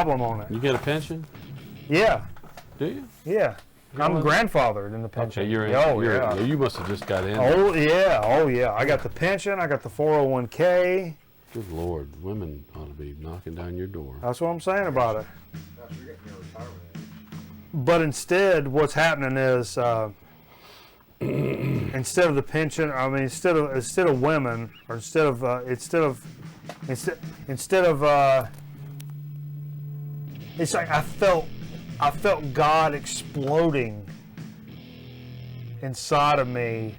album on it. You get a pension? Yeah. Do you? Yeah. I'm grandfathered in the pension. Okay, you're in. Yeah. You must have just got in. Oh yeah. I got the pension. I got the 401k. Good Lord, women ought to be knocking down your door. That's what I'm saying about it. But instead, what's happening is, instead of the pension, I mean, instead of women, or instead of it's like I felt God exploding inside of me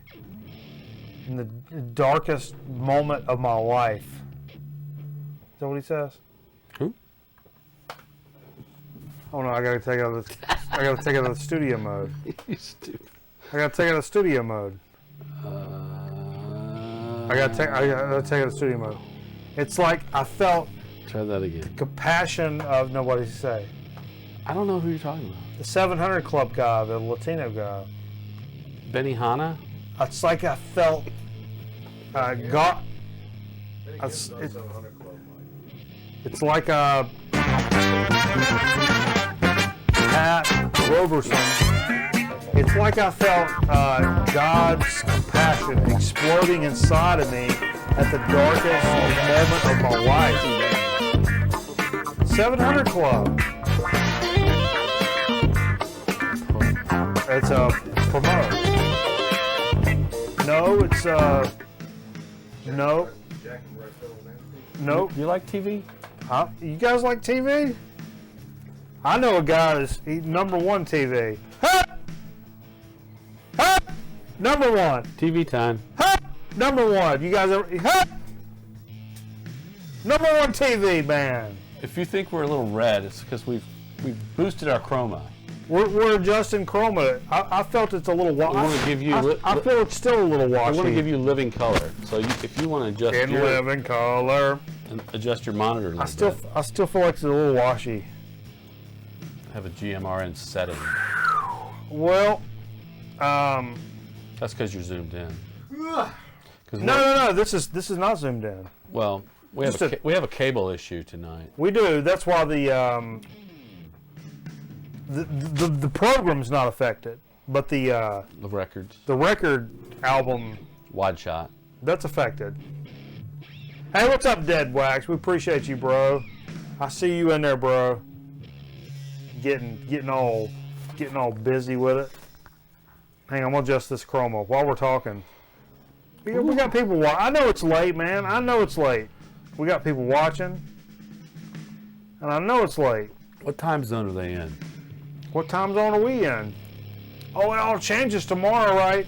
in the darkest moment of my life. Is that what he says? Who? Oh no, I gotta take it out of the studio mode. You stupid. I gotta take it out of studio mode. I gotta take it out of studio mode. It's like I felt. Try that again. The compassion of nobody to say. I don't know who you're talking about. The 700 Club guy, the Latino guy. Benny Hanna? It's like I felt God. It's like Pat Roberson. It's like I felt God's compassion exploding inside of me at the darkest moment of my life. 700 Club. It's a promote. No, it's no. Nope. You like TV? Huh? You guys like TV? I know a guy that's number one TV. Ha! Ha! Number one. TV time. Ha! Number one. You guys ever? Ha! Number one TV man. If you think we're a little red, it's because we've boosted our chroma. We're adjusting chroma. I felt it's a little washy. I want to give you. I feel it's still a little washy. I want to give you living color. So if you want to adjust in living color, and adjust your monitor a little bit. I still feel like it's a little washy. Have a GMRN setting. Well, that's because you're zoomed in. No. This is not zoomed in. Well, we have a cable issue tonight. We do. That's why the program's not affected, but the record album wide shot, that's affected. Hey, what's up, Dead Wax? We appreciate you, bro. I see you in there, bro. Getting all busy with it. Hang on, I'm gonna adjust this chroma while we're talking. We got people watching. I know it's late, man. I know it's late. We got people watching, and I know it's late. What time zone are they in? What time zone are we in? Oh, it all changes tomorrow, right?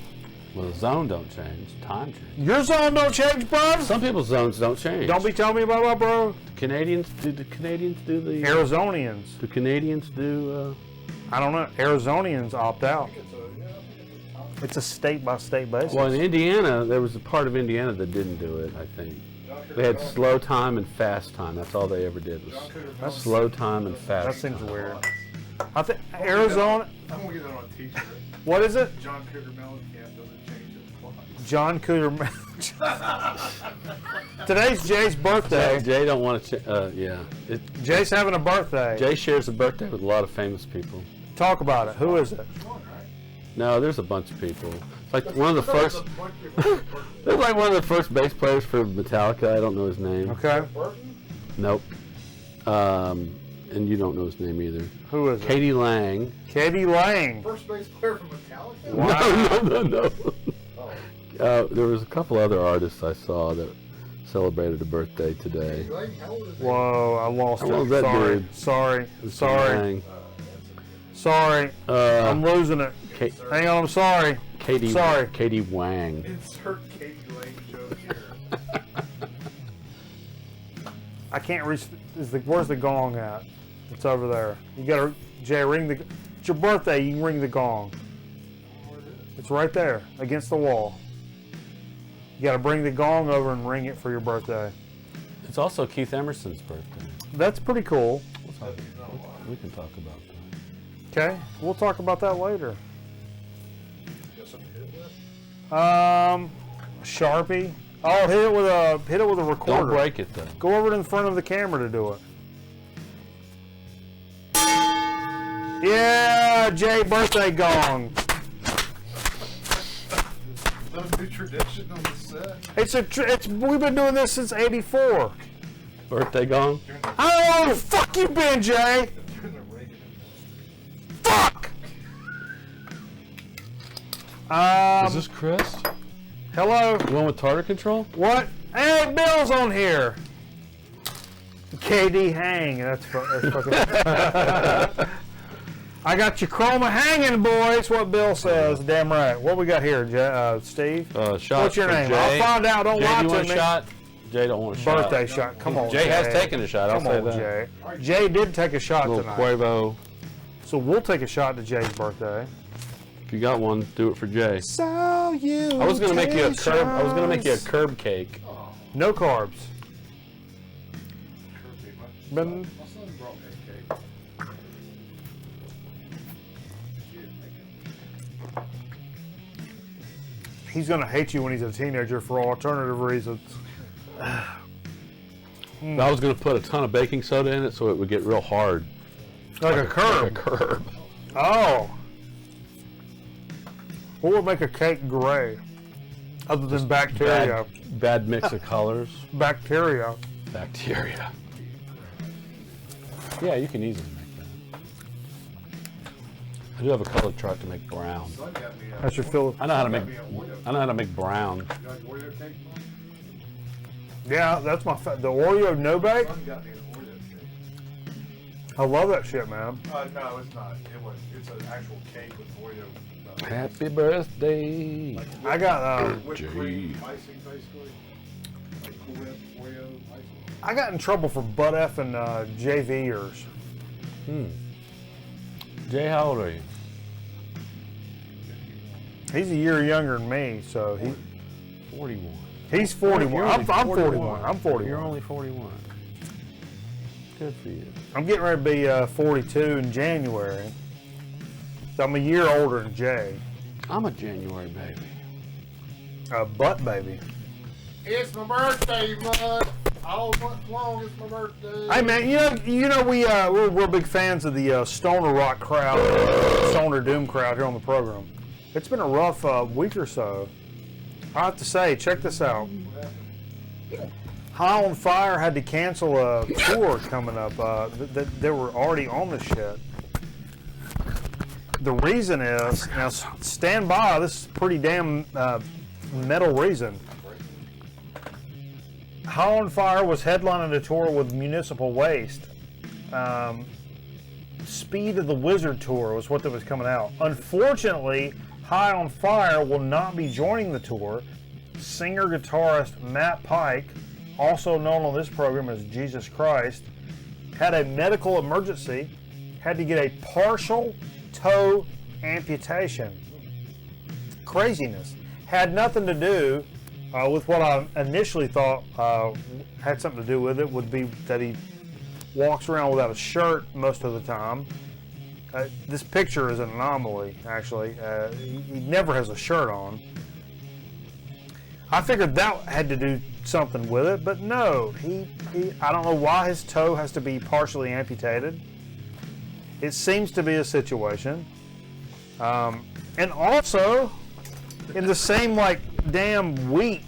Well, the zone don't change. Time changes. Your zone don't change, bro? Some people's zones don't change. Don't be telling me about that, bro. Do the Canadians do the... Arizonians. Do Canadians do... I don't know. Arizonians opt out. It's a state-by-state basis. Well, in Indiana, there was a part of Indiana that didn't do it, I think. They had slow time and fast time. That's all they ever did was slow time and fast That seems time. weird. I think Arizona... I'm going to get that on a t-shirt. What is it? John Cougar Mellencamp doesn't change his clock. John Cougar. Today's Jay's birthday. Jay don't want to. Yeah. Jay's having a birthday. Jay shares a birthday with a lot of famous people. Talk about it. Who is it? No, there's a bunch of people. It's like one of the first. There's like one of the first bass players for Metallica. I don't know his name. Okay. Nope. And you don't know his name either. Who is it? Katie Lang. Katie Lang. First bass player from Metallica? Wow. No. There was a couple other artists I saw that celebrated a birthday today. Whoa, I lost How it. old is that dude? Sorry. I'm losing it. Hang on, I'm sorry. Katie Wang. Insert Katie Lang joke here. I can't reach. Where's the gong at? It's over there. You gotta, Jay, ring the. It's your birthday. You can ring the gong. It's right there against the wall. You gotta bring the gong over and ring it for your birthday. It's also Keith Emerson's birthday. That's pretty cool. We can talk about that. Okay, we'll talk about that later. Sharpie. Oh, hit it with a recorder. Don't break it though. Go over to in front of the camera to do it. Yeah, Jay birthday gong. Is that a new tradition on the set? We've been doing this since '84. Birthday gong. Oh, fuck you, Ben Jay. During the Reagan administration. Fuck. Is this Chris? Hello. The one with tartar control? What? Hey, Bill's on here. KD hang. That's fucking. I got your chroma hanging, boys. What Bill says. Damn right. What we got here, Steve? Shot. What's your from name? Jay. I'll find out. Don't Jay, lie do you to want me. a shot? Jay don't want a shot. Birthday shot. Come on, Jay Jay. has taken a shot. I'll Come say on, that. Jay. Jay did take a shot Little tonight. Quavo. So we'll take a shot to Jay's birthday. If you got one, do it for Jay. Salutations. I was gonna make you a curb. I was gonna make you a curb cake. No carbs. Kirby, Ben- my son brought me a cake. He didn't make it. He's gonna hate you when he's a teenager for alternative reasons. I was gonna put a ton of baking soda in it so it would get real hard. Like a curb. Like a curb. Oh. What would make a cake gray? Other than bacteria. Bad mix of colors. Bacteria. Bacteria. Yeah, you can easily make that. I do have a color chart to make brown. Son got me a, That's your fill. I know how to make. got me a Oreo. I know how to make brown. You like Oreo cake, Mom? Yeah, that's my the Oreo no bake. Son got me an Oreo cake. I love that shit, man. No, it's not. It's an actual cake with Oreo. Happy birthday. I got Whipped Jay. cream icing, basically. Like Cool Whip Oreo icing. I got in trouble for butt effing JVers. Jay, how old are you? He's a year younger than me, so 41. he's 41. You're I'm only 41. I'm 41. You're only 41. Good for you. I'm getting ready to be 42 in January. So I'm a year older than Jay. I'm a January baby. A butt baby. It's my birthday, bud. All month long, it's my birthday. Hey man, we're big fans of the stoner rock crowd, stoner doom crowd here on the program. It's been a rough week or so. I have to say, check this out. Holland Fire had to cancel a tour coming up. They were already on the shit. The reason is, now stand by, this is a pretty damn metal reason. Holland Fire was headlining a tour with Municipal Waste. Speed of the Wizard tour was what that was coming out. Unfortunately, High on Fire will not be joining the tour. Singer-guitarist Matt Pike, also known on this program as Jesus Christ, had a medical emergency, had to get a partial toe amputation. Craziness. Had nothing to do with what I initially thought had something to do with it, would be that he walks around without a shirt most of the time. This picture is an anomaly, actually. He never has a shirt on. I figured that had to do something with it, but no. I don't know why his toe has to be partially amputated. It seems to be a situation. And also, in the same damn week,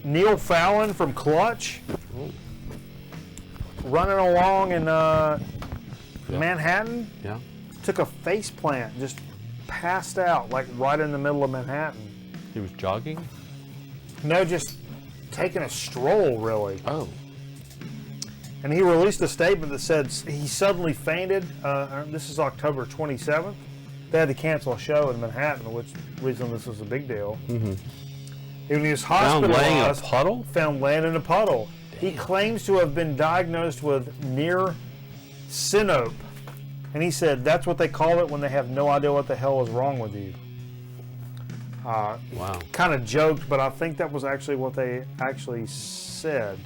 Neil Fallon from Clutch running along in Manhattan, Yeah. took a face plant, just passed out right in the middle of Manhattan. He was jogging? No, just taking a stroll, really. Oh. And he released a statement that said he suddenly fainted. This is October 27th. They had to cancel a show in Manhattan, which reason this was a big deal. Mm-hmm. He was Found hospitalized. laying in a puddle? Found laying in a puddle. He claims to have been diagnosed with near synope. And he said that's what they call it when they have no idea what the hell is wrong with you. Wow. Kind of joked, but I think that was actually what they actually said.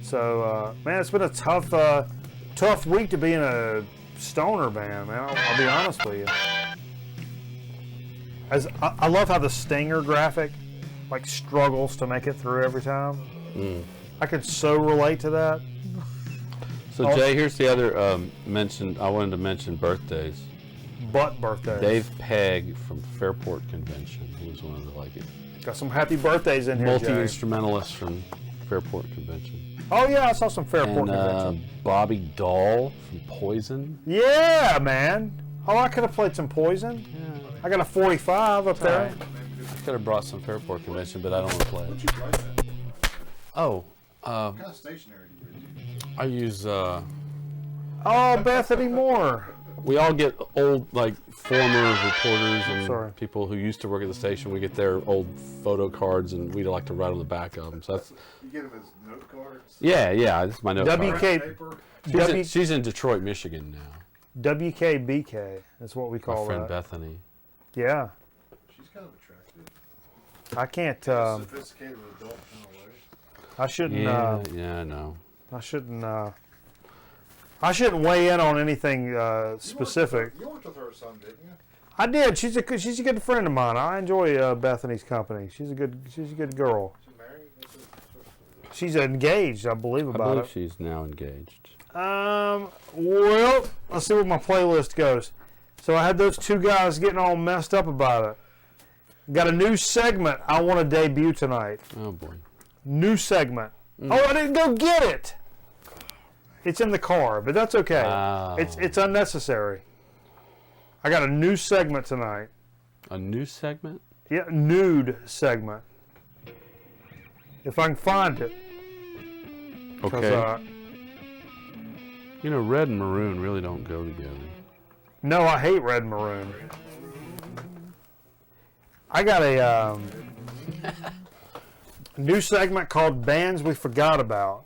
So, man, it's been a tough week to be in a stoner band, man. I'll be honest with you. I love how the Stinger graphic struggles to make it through every time. I could so relate to that. So Jay, here's the other mention. I wanted to mention birthdays. But birthdays. Dave Pegg from Fairport Convention. He was one of the Got some happy birthdays in here, multi-instrumentalists from Fairport Convention. Oh yeah, I saw some Fairport Convention. Bobby Dahl from Poison. Yeah, man. Oh, I could have played some Poison. Yeah. I got a 45 up there. Right. I could have brought some Fairport Convention, but I don't want to play it. What'd you play that? Oh, What kind of stationery do you use? I use. Oh, Bethany Moore. We all get old, like, former reporters and Sorry. people who used to work at the station. We get their old photo cards, and we like to write on the back of them. So that's. You get them as note cards? Yeah, that's my note card. WK, She's in Detroit, Michigan now. WKBK is what we My call friend that. Bethany. Yeah. She's kind of attractive. I can't. Sophisticated adult kind of way. I shouldn't. Yeah, I know. I shouldn't. I shouldn't weigh in on anything specific. You worked with her son, didn't you? I did. She's a good friend of mine. I enjoy Bethany's company. She's a good girl. She's married? She's engaged, I believe I about believe it. she's now engaged. Well, let's see where my playlist goes. So I had those two guys getting all messed up about it. Got a new segment I want to debut tonight. Oh boy. New segment. Oh, I didn't go get it. It's in the car, but that's okay. Oh. It's unnecessary. I got a new segment tonight. A new segment? Yeah, nude segment. If I can find it. Okay. You know, red and maroon really don't go together. No, I hate red and maroon. I got a new segment called Bands We Forgot About.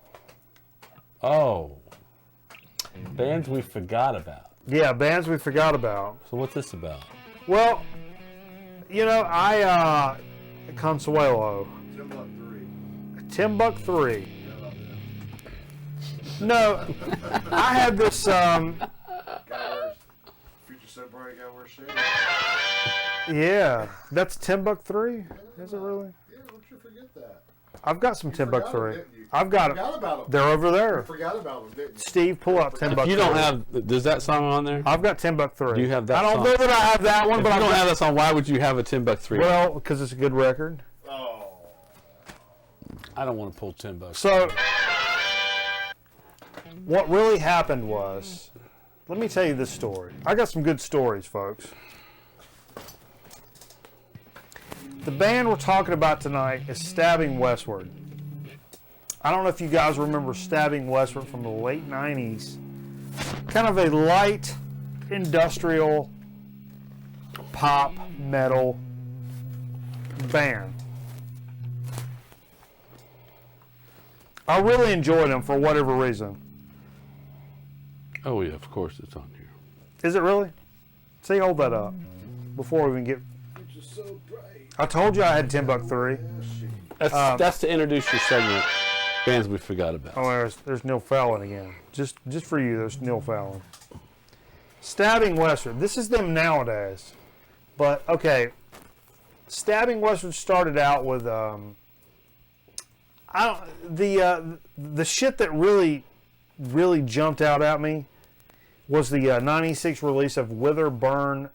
Oh. Bands we forgot about. Yeah, bands we forgot about. So what's this about? Well, you know, Consuelo. Timbuk 3. No, I had this, Future so bright, got wear shades. yeah, that's Timbuk 3? Is it really? Yeah, don't you forget that. I've got some Timbuk Forgot 3. them, didn't you? I've got Forgot it. about them. They're over You there. forgot about them, didn't you? Steve, pull up Timbuk 3. If you don't have, does that song on there? I've got Timbuk 3. Do you have that I don't song? know that I have that one, If but you I don't have that song, why would you have a Timbuk 3? Well, because it's a good record. Oh. I don't want to pull Timbuk. So, what really happened was, let me tell you this story. I got some good stories, folks. The band we're talking about tonight is Stabbing Westward. I don't know if you guys remember Stabbing Westward from the late 90s. Kind of a light industrial pop metal band. I really enjoyed them for whatever reason. Oh yeah, of course it's on here. Is it really? See, hold that up before we even get. Which is so bright. I told you I had Timbuk 3. That's to introduce your segment. Bands we forgot about. Oh, there's Neil Fallon again. Just for you, there's Neil Fallon. Stabbing Westward. This is them nowadays. But, okay. Stabbing Westward started out with, the shit that really jumped out at me was the 96 release of Wither, Blister,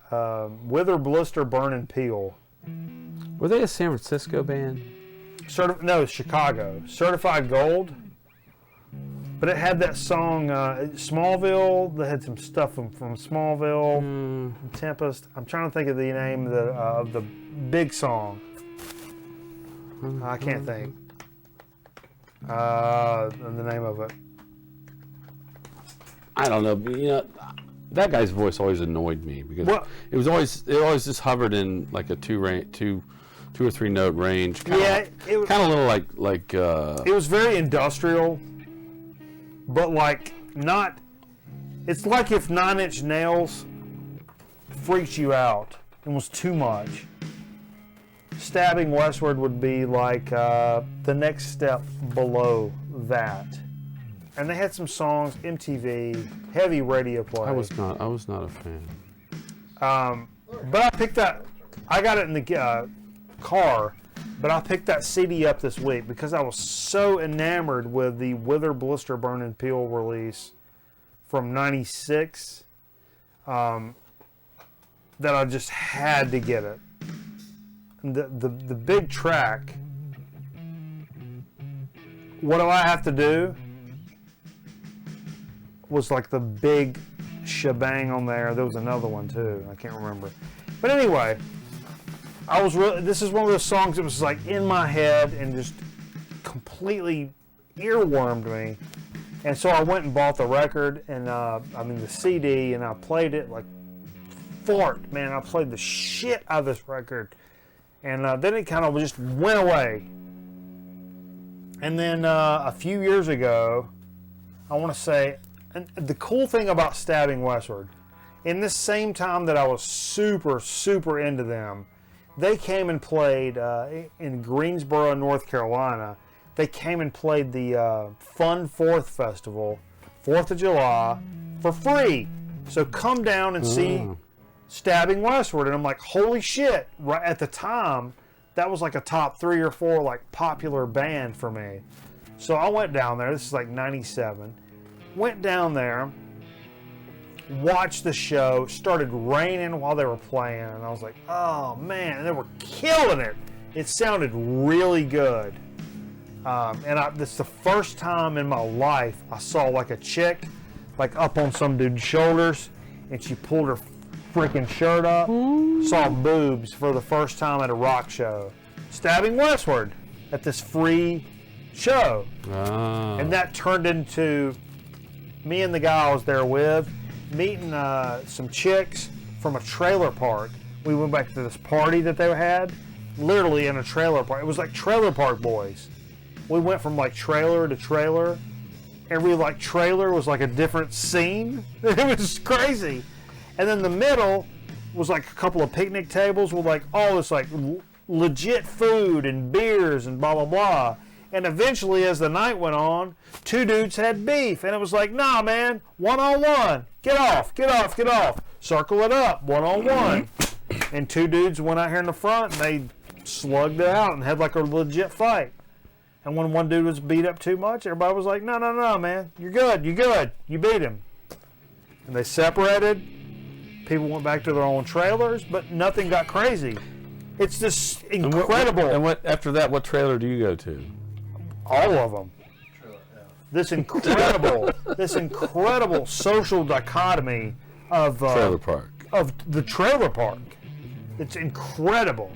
Burn, and Peel. Were they a San Francisco band? No, Chicago. Certified Gold. But it had that song, Smallville. They had some stuff from Smallville, Tempest. I'm trying to think of the name of the big song. I can't think. The name of it. I don't know. You know, that guy's voice always annoyed me because it always just hovered in like a two or three note range. Kind of a little like. It was very industrial, but like not. It's like if 9 Inch Nails freaked you out and was too much. Stabbing Westward would be like the next step below that. And they had some songs, MTV, Heavy radio play. I was not a fan. But I picked that. I got it in the car, But I picked that CD up this week because I was so enamored with the Wither, Blister, Burn, and Peel release from '96 that I just had to get it. And the big track, What Do I Have to Do, was like the big shebang on there. There was another one too. I can't remember. But anyway, this is one of those songs that was like in my head and just completely earwormed me. And so I went and bought the record and the CD, and I played it like fart, man. I played the shit out of this record. And then it kind of just went away. And then a few years ago, I want to say, and the cool thing about Stabbing Westward, in this same time that I was super, super into them, they came and played in Greensboro, North Carolina. They came and played the Fun 4th Festival, 4th of July, for free. So come down and see Stabbing Westward. And I'm like, holy shit. Right at the time, that was like a top 3 or 4 like popular band for me. So I went down there. This is like '97. Went down there, watched the show, started raining while they were playing, and I was like, oh man, they were killing it. It sounded really good. This is the first time in my life I saw like a chick like up on some dude's shoulders, and she pulled her freaking shirt up. Saw boobs for the first time at a rock show. Stabbing Westward at this free show. And that turned into me and the guy I was there with meeting some chicks from a trailer park. We went back to this party that they had, literally in a trailer park. It was like Trailer Park Boys. We went from like trailer to trailer. Every like trailer was like a different scene. It was crazy. And then the middle was like a couple of picnic tables with like all this like legit food and beers and blah blah blah. And eventually, as the night went on, 2 dudes had beef. And it was like, nah, man, one-on-one. Get off, get off, get off. Circle it up, one-on-one. And 2 dudes went out here in the front, and they slugged it out and had like a legit fight. And when one dude was beat up too much, everybody was like, no, no, no, man. You're good, you're good. You beat him. And they separated. People went back to their own trailers, but nothing got crazy. It's just incredible. And what after that, what trailer do you go to? All of them. This incredible social dichotomy of trailer park. Of the trailer park. It's incredible.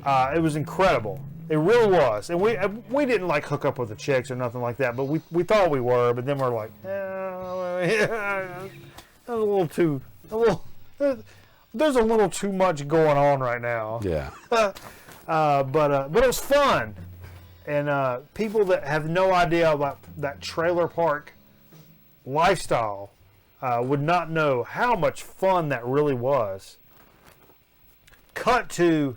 It was incredible. It really was. And we didn't like hook up with the chicks or nothing like that, but we thought we were. But then we're like, there's a little too much going on right now. Yeah. But it was fun. And people that have no idea about that trailer park lifestyle would not know how much fun that really was. Cut to,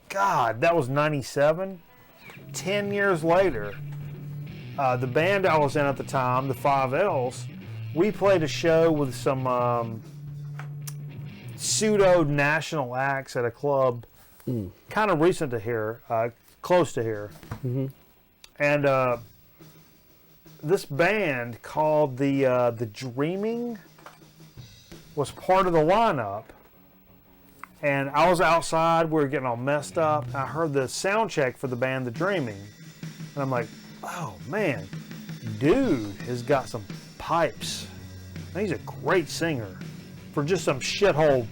God, that was '97. 10 years later, the band I was in at the time, the 5Ls, we played a show with some pseudo-national acts at a club kind of recent to here, close to here. Mm-hmm. And this band called the Dreaming was part of the lineup. And I was outside, we were getting all messed up. I heard the sound check for the band The Dreaming. And I'm like, oh man, dude has got some pipes. And he's a great singer for just some shithole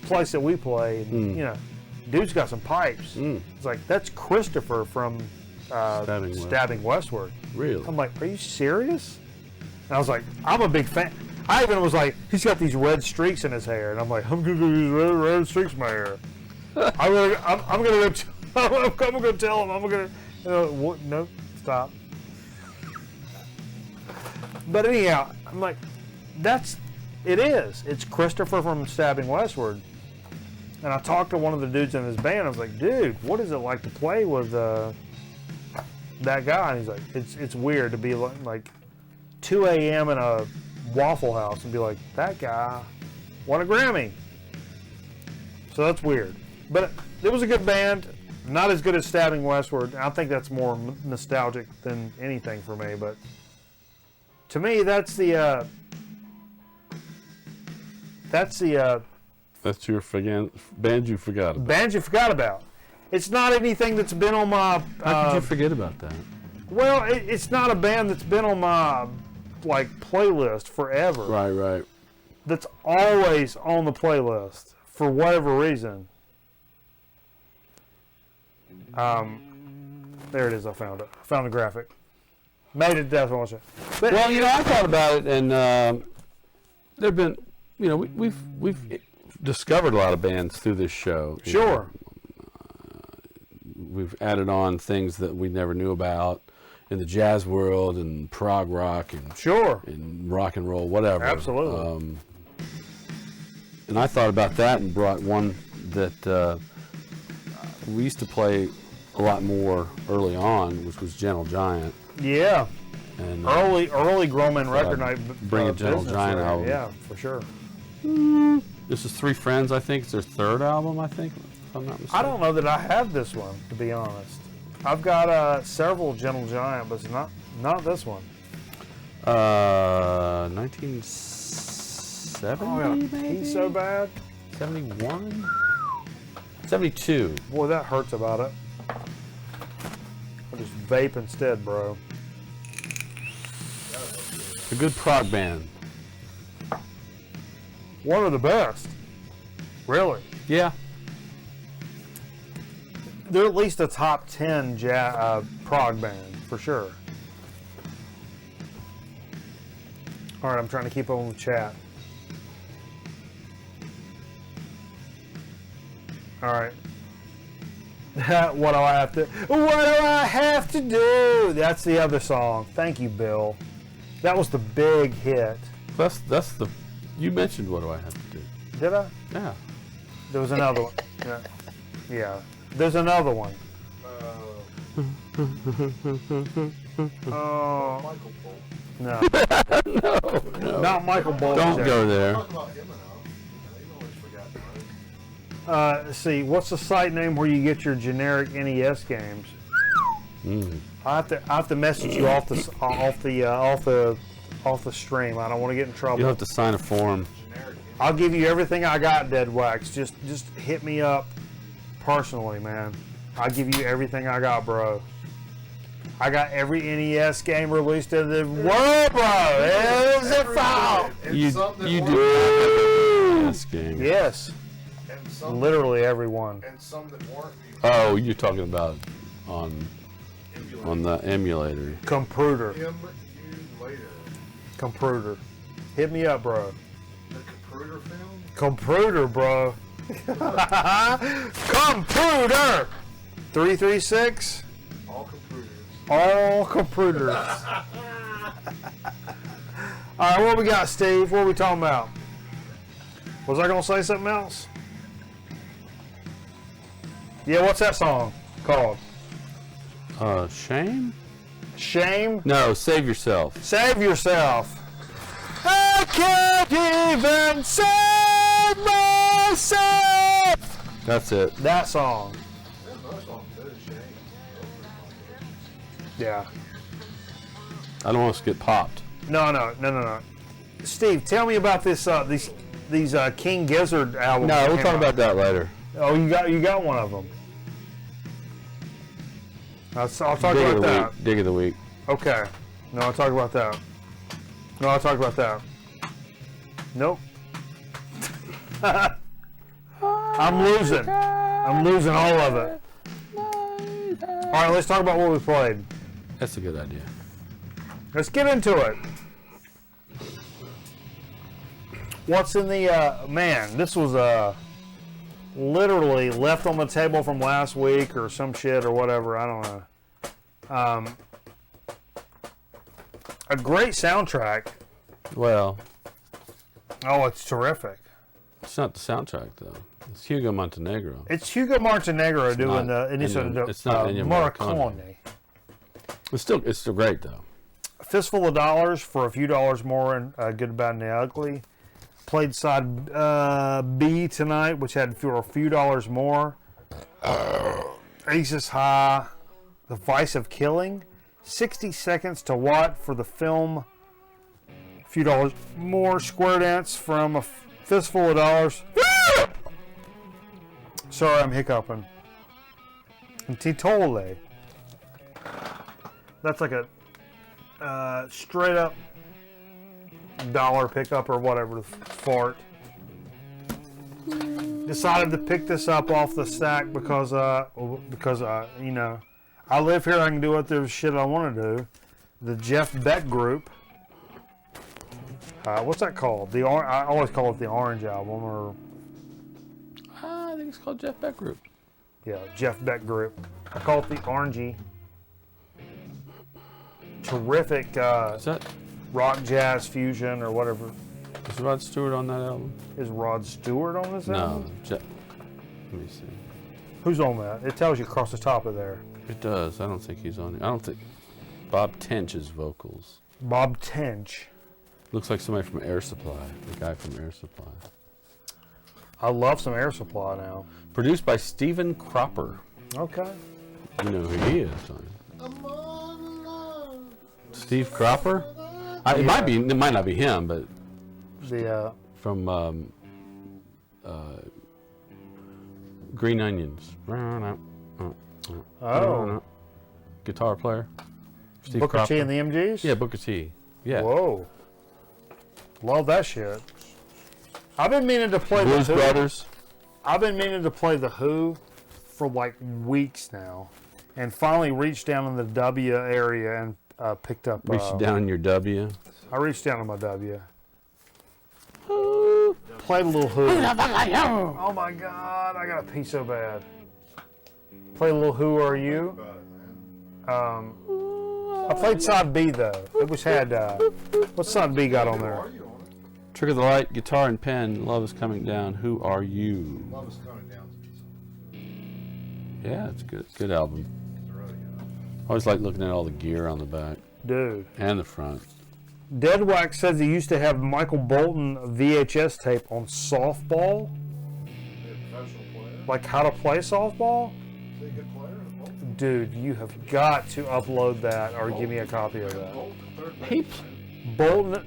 place that we played. You know, dude's got some pipes. It's like, that's Christopher from Stabbing Westward. Really? I'm like, are you serious? And I was like, I'm a big fan. I even was like, he's got these red streaks in his hair, and I'm like, I'm gonna use red streaks in my hair. I'm gonna tell him. I'm gonna, what? No, stop. But anyhow, I'm like, it's Christopher from Stabbing Westward. And I talked to one of the dudes in his band. I was like, dude, what is it like to play with that guy? And he's like, it's weird to be like 2 a.m. in a Waffle House and be like, that guy won a Grammy. So that's weird. But it was a good band. Not as good as Stabbing Westward. I think that's more nostalgic than anything for me, but to me, that's your band you forgot about. Band you forgot about. It's not anything that's been on my. How could you forget about that? Well, it's not a band that's been on my playlist forever. Right. That's always on the playlist for whatever reason. There it is. I found it. I found the graphic. Made it death watch it. But, well, I thought about it, and there've been, we've discovered a lot of bands through this show. Sure. We've added on things that we never knew about in the jazz world and prog rock and sure, and rock and roll, whatever. Absolutely. And I thought about that and brought one that we used to play a lot more early on, which was Gentle Giant. Yeah. And early Groman record night. Bring a Gentle Giant album. Yeah, for sure. This is Three Friends, I think. It's their third album, I think, if I'm not mistaken. I don't know that I have this one, to be honest. I've got several Gentle Giant, but it's not this one. 1970, maybe? He's so bad. 71? 72. Boy, that hurts about it. I'll just vape instead, bro. A good prog band. One of the best. Really? Yeah. They're at least a top 10 prog band, for sure. All right, I'm trying to keep on with chat. All right. What do I have to do? That's the other song. Thank you, Bill. That was the big hit. That's the. You mentioned What Do I Have to Do? Did I? Yeah. There was another one. Yeah. There's another one. Michael Bolton. No. No. Not Michael Bolton. Don't go there. Talk about him enough. You always forgot the name. See, what's the site name where you get your generic NES games? I have to message you off the stream. I don't want to get in trouble. You'll have to sign a form. I'll give you everything I got, Dead Wax. Just hit me up personally, man. I'll give you everything I got, bro. I got every NES game released in the world, bro. It's a foul. You do have a NES game. Yes. Literally every one. And some that weren't. Oh, you're talking about on the emulator. Computer. Later. Computer. Hit me up, bro. The Computer film? Computer, bro. Computer. 336. All computers. All computers. All right, what we got, Steve? What are we talking about? Was I gonna say something else? Yeah, what's that song called? Shame? Shame? No, Save Yourself. Save yourself. I can't even save myself. That's it. That song. There's another song too, Shame. Yeah. I don't want us to get popped. No. Steve, tell me about this. These King Gizzard albums. No, we'll talk about that later. Oh, you got one of them. I'll talk about that. Dig of the week. Okay. No, I'll talk about that. Nope. I'm losing all of it. All right, let's talk about what we played. That's a good idea. Let's get into it. What's in the man? This was literally left on the table from last week or some shit or whatever. I don't know. A great soundtrack. Well, oh, it's terrific. it's not the soundtrack though. It's Hugo Montenegro. It's Hugo Montenegro doing the It's not Ennio Morricone. It's still great though. A Fistful of Dollars for a few dollars more and Good, Bad, and the Ugly. Played side B tonight, which had for a few dollars more. Aces High, The Vice of Killing, 60 seconds to what for the film, a few dollars more, Square Dance from a fistful of dollars. Sorry, I'm hiccuping. And Titole. That's like a straight up dollar pickup or whatever, fart. Decided to pick this up off the stack because you know, I live here. I can do what there's shit I want to do. The Jeff Beck Group. What's that called? I always call it the Orange Album, or I think it's called Jeff Beck Group. Yeah, Jeff Beck Group. I call it the Orangey. Terrific Is that rock jazz fusion or whatever. is Rod Stewart on that album? Is Rod Stewart on this album? No. Let me see. Who's on that? It tells you across the top of there. It does. I don't think he's on it. I don't think Bob Tench's vocals. Bob Tench. Looks like somebody from Air Supply. The guy from Air Supply. I love some Air Supply now. Produced by Stephen Cropper. Okay. You know who he is, don't you? Steve Cropper? It might be. It might not be him, but The from Green Onions. oh, Guitar player. Steve Booker Cropper. T and the MGs. Yeah, Booker T. Yeah. Whoa. Love that shit. I've been meaning to play Blues the Who. Brothers. I've been meaning to play the Who for like weeks now, and finally reached down in the W area and picked up. Reached down in your W. I reached down in my W. Played a little Who. Oh my God, I gotta pee so bad. Played a little Who Are You? I played side B though. It was had. What side B got on there? Trick of the Light, Guitar and Pen, Love is Coming Down, Who Are You? Love is coming down to me. Yeah, it's good. Good album. It's really good. I always like looking at all the gear on the back Dude. and the front. Deadwax says he used to have Michael Bolton VHS tape on softball. Is he a professional player? Like how to play softball? Is he a good player? Bolton? Dude, you have got to upload that or give me a copy of that. Bolton, third base. He Bolton,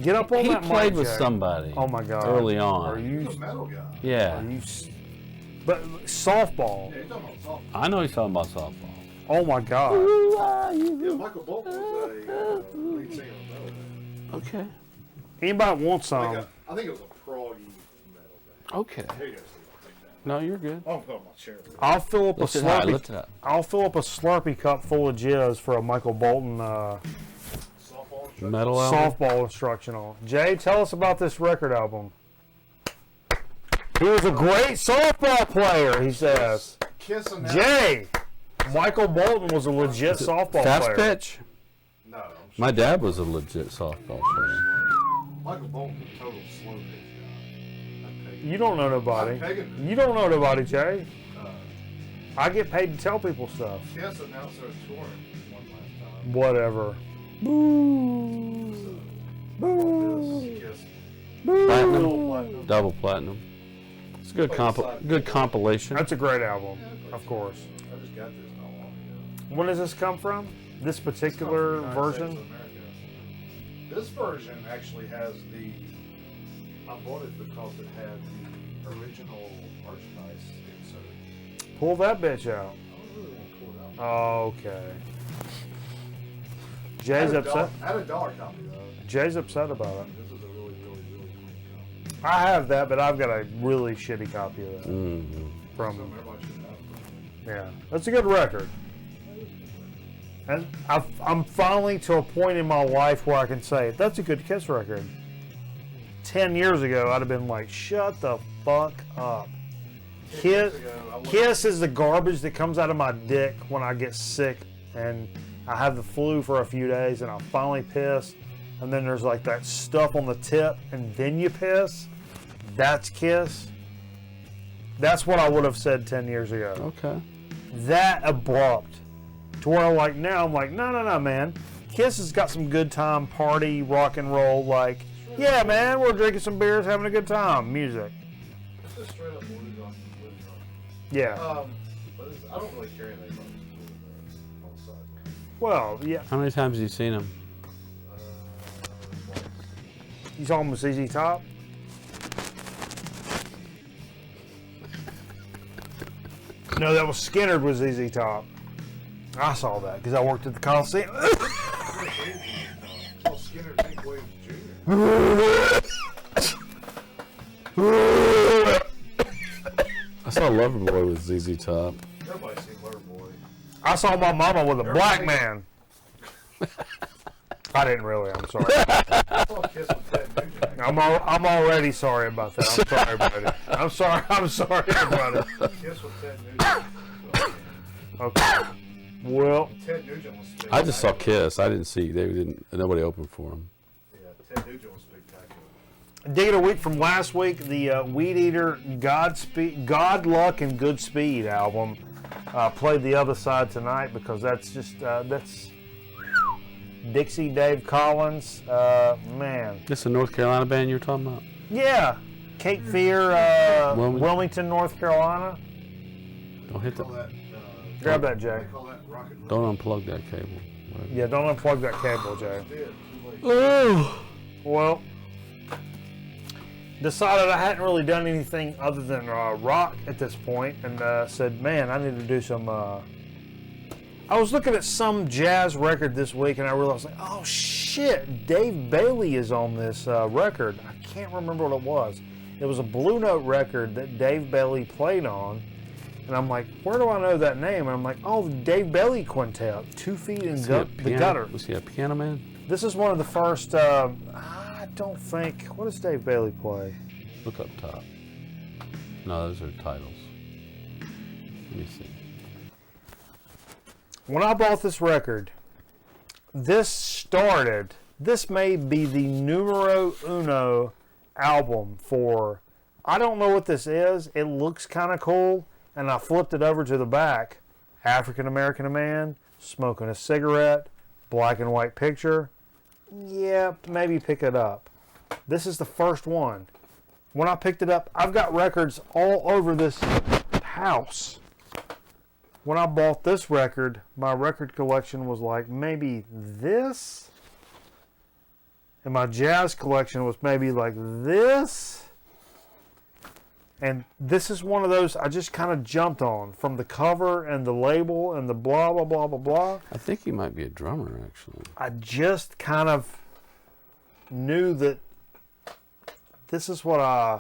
get up on he that played mic, with Jack. somebody. Oh my God. Early Are on. you? He's a metal guy. Yeah. Are you? But softball. Yeah, you're talking about softball. I know he's talking about softball. Oh my God. Yeah, Michael Bolton was a lead singer of metal band. Okay. Anybody want I some? think it was a proggy metal band. Okay. Here you go, Steve. I'll take that. No, you're good. Oh, I'm putting my chair. I'll fill up Lift a it high, Slurpee. lift it up. I'll fill up a Slurpee cup full of jizz for a Michael Bolton Softball instructor. Metal album. softball instructional. Jay, tell us about this record album. He was a great softball player, he says. Kiss and Jay, Michael Bolton was a legit softball Fast player. pitch. No, I'm sure. My dad was a legit softball player. Michael Bolton was a total slow pitch guy. I'm pegging. You don't know nobody. I'm pegging. You don't know nobody, Jay. Uh, I get paid to tell people stuff. Kiss announced their touring one last time. Whatever. This Kiss. Platinum. Double platinum. It's a good compilation. That's a great album, of course. I just got this not long ago. When does this come from? This particular It's from the United version? States of America. This version actually has the. I bought it because it had the original merchandise insert. Pull that bitch out. I don't really want to pull it out. Okay. I Jay's had a upset. dollar- I had a dollar copy though. Jay's upset about it. This is a really clean copy. I have that, but I've got a really shitty copy of that Mhm. from. Everybody should have it. Yeah, that's a good record. And I'm finally to a point in my life where I can say that's a good Kiss record. 10 years ago, I'd have been like, "Shut the fuck up." Kiss is the garbage that comes out of my dick when I get sick and I have the flu for a few days and I finally piss, and then there's like that stuff on the tip, and then you piss. That's Kiss. That's what I would have said 10 years ago. Okay. That abrupt. To where like now I'm like, no, man. Kiss has got some good time, party, rock and roll, like, yeah, man, we're drinking some beers, having a good time, music. It's just straight up blues rock. Yeah. What is I don't really care anything about on the side. Well, yeah. How many times have you seen him? Twice. You saw him with ZZ Top? No, that was Skinner with ZZ Top. I saw that because I worked at the Coliseum. Oh, Skinner Pink Wave Jr. I saw Loverboy with ZZ Top. Everybody's seen Loverboy. I saw my mama with a black man. I didn't really. I'm sorry. I saw Kiss with Ted Nugent. I'm already sorry about that. I'm sorry about it. I'm sorry about it. Kiss with Ted Nugent. Okay. Well, Ted Nugent was spectacular. I just saw Kiss. I didn't see. Nobody opened for him. Yeah, Ted Nugent was spectacular. dig of the week from last week, the Weed Eater God Luck and Good Speed album. Played the other side tonight because that's just that's Dixie Dave Collins. Man, This a North Carolina band you were talking about? yeah, Cape Fear, Wilmington, North Carolina. Don't hit the. Grab that, Jay. They call that rock and roll. Don't unplug that cable. Yeah, don't unplug that cable, Jay. Too late. Oh. Well, decided I hadn't really done anything other than rock at this point, and said, man, I need to do some. I was looking at some jazz record this week, and I realized, like, oh shit, Dave Bailey is on this record. I can't remember what it was. It was a Blue Note record that Dave Bailey played on, and I'm like, where do I know that name? And I'm like, oh, the Dave Bailey Quintet, 2 Feet in the Gutter. Was he a piano man? This is one of the first. I don't think. What does Dave Bailey play? Look up top. No, those are titles. Let me see. When I bought this record, this may be the numero uno album for, I don't know what this is. It looks kind of cool. And I flipped it over to the back. African American man, smoking a cigarette, black and white picture. Yeah, maybe pick it up. This is the first one. When I picked it up, I've got records all over this house. When I bought this record, my record collection was like maybe this. And my jazz collection was maybe like this. And this is one of those I just kind of jumped on from the cover and the label and the blah, blah, blah, blah, blah. I think he might be a drummer, actually. I just kind of knew that this is what I...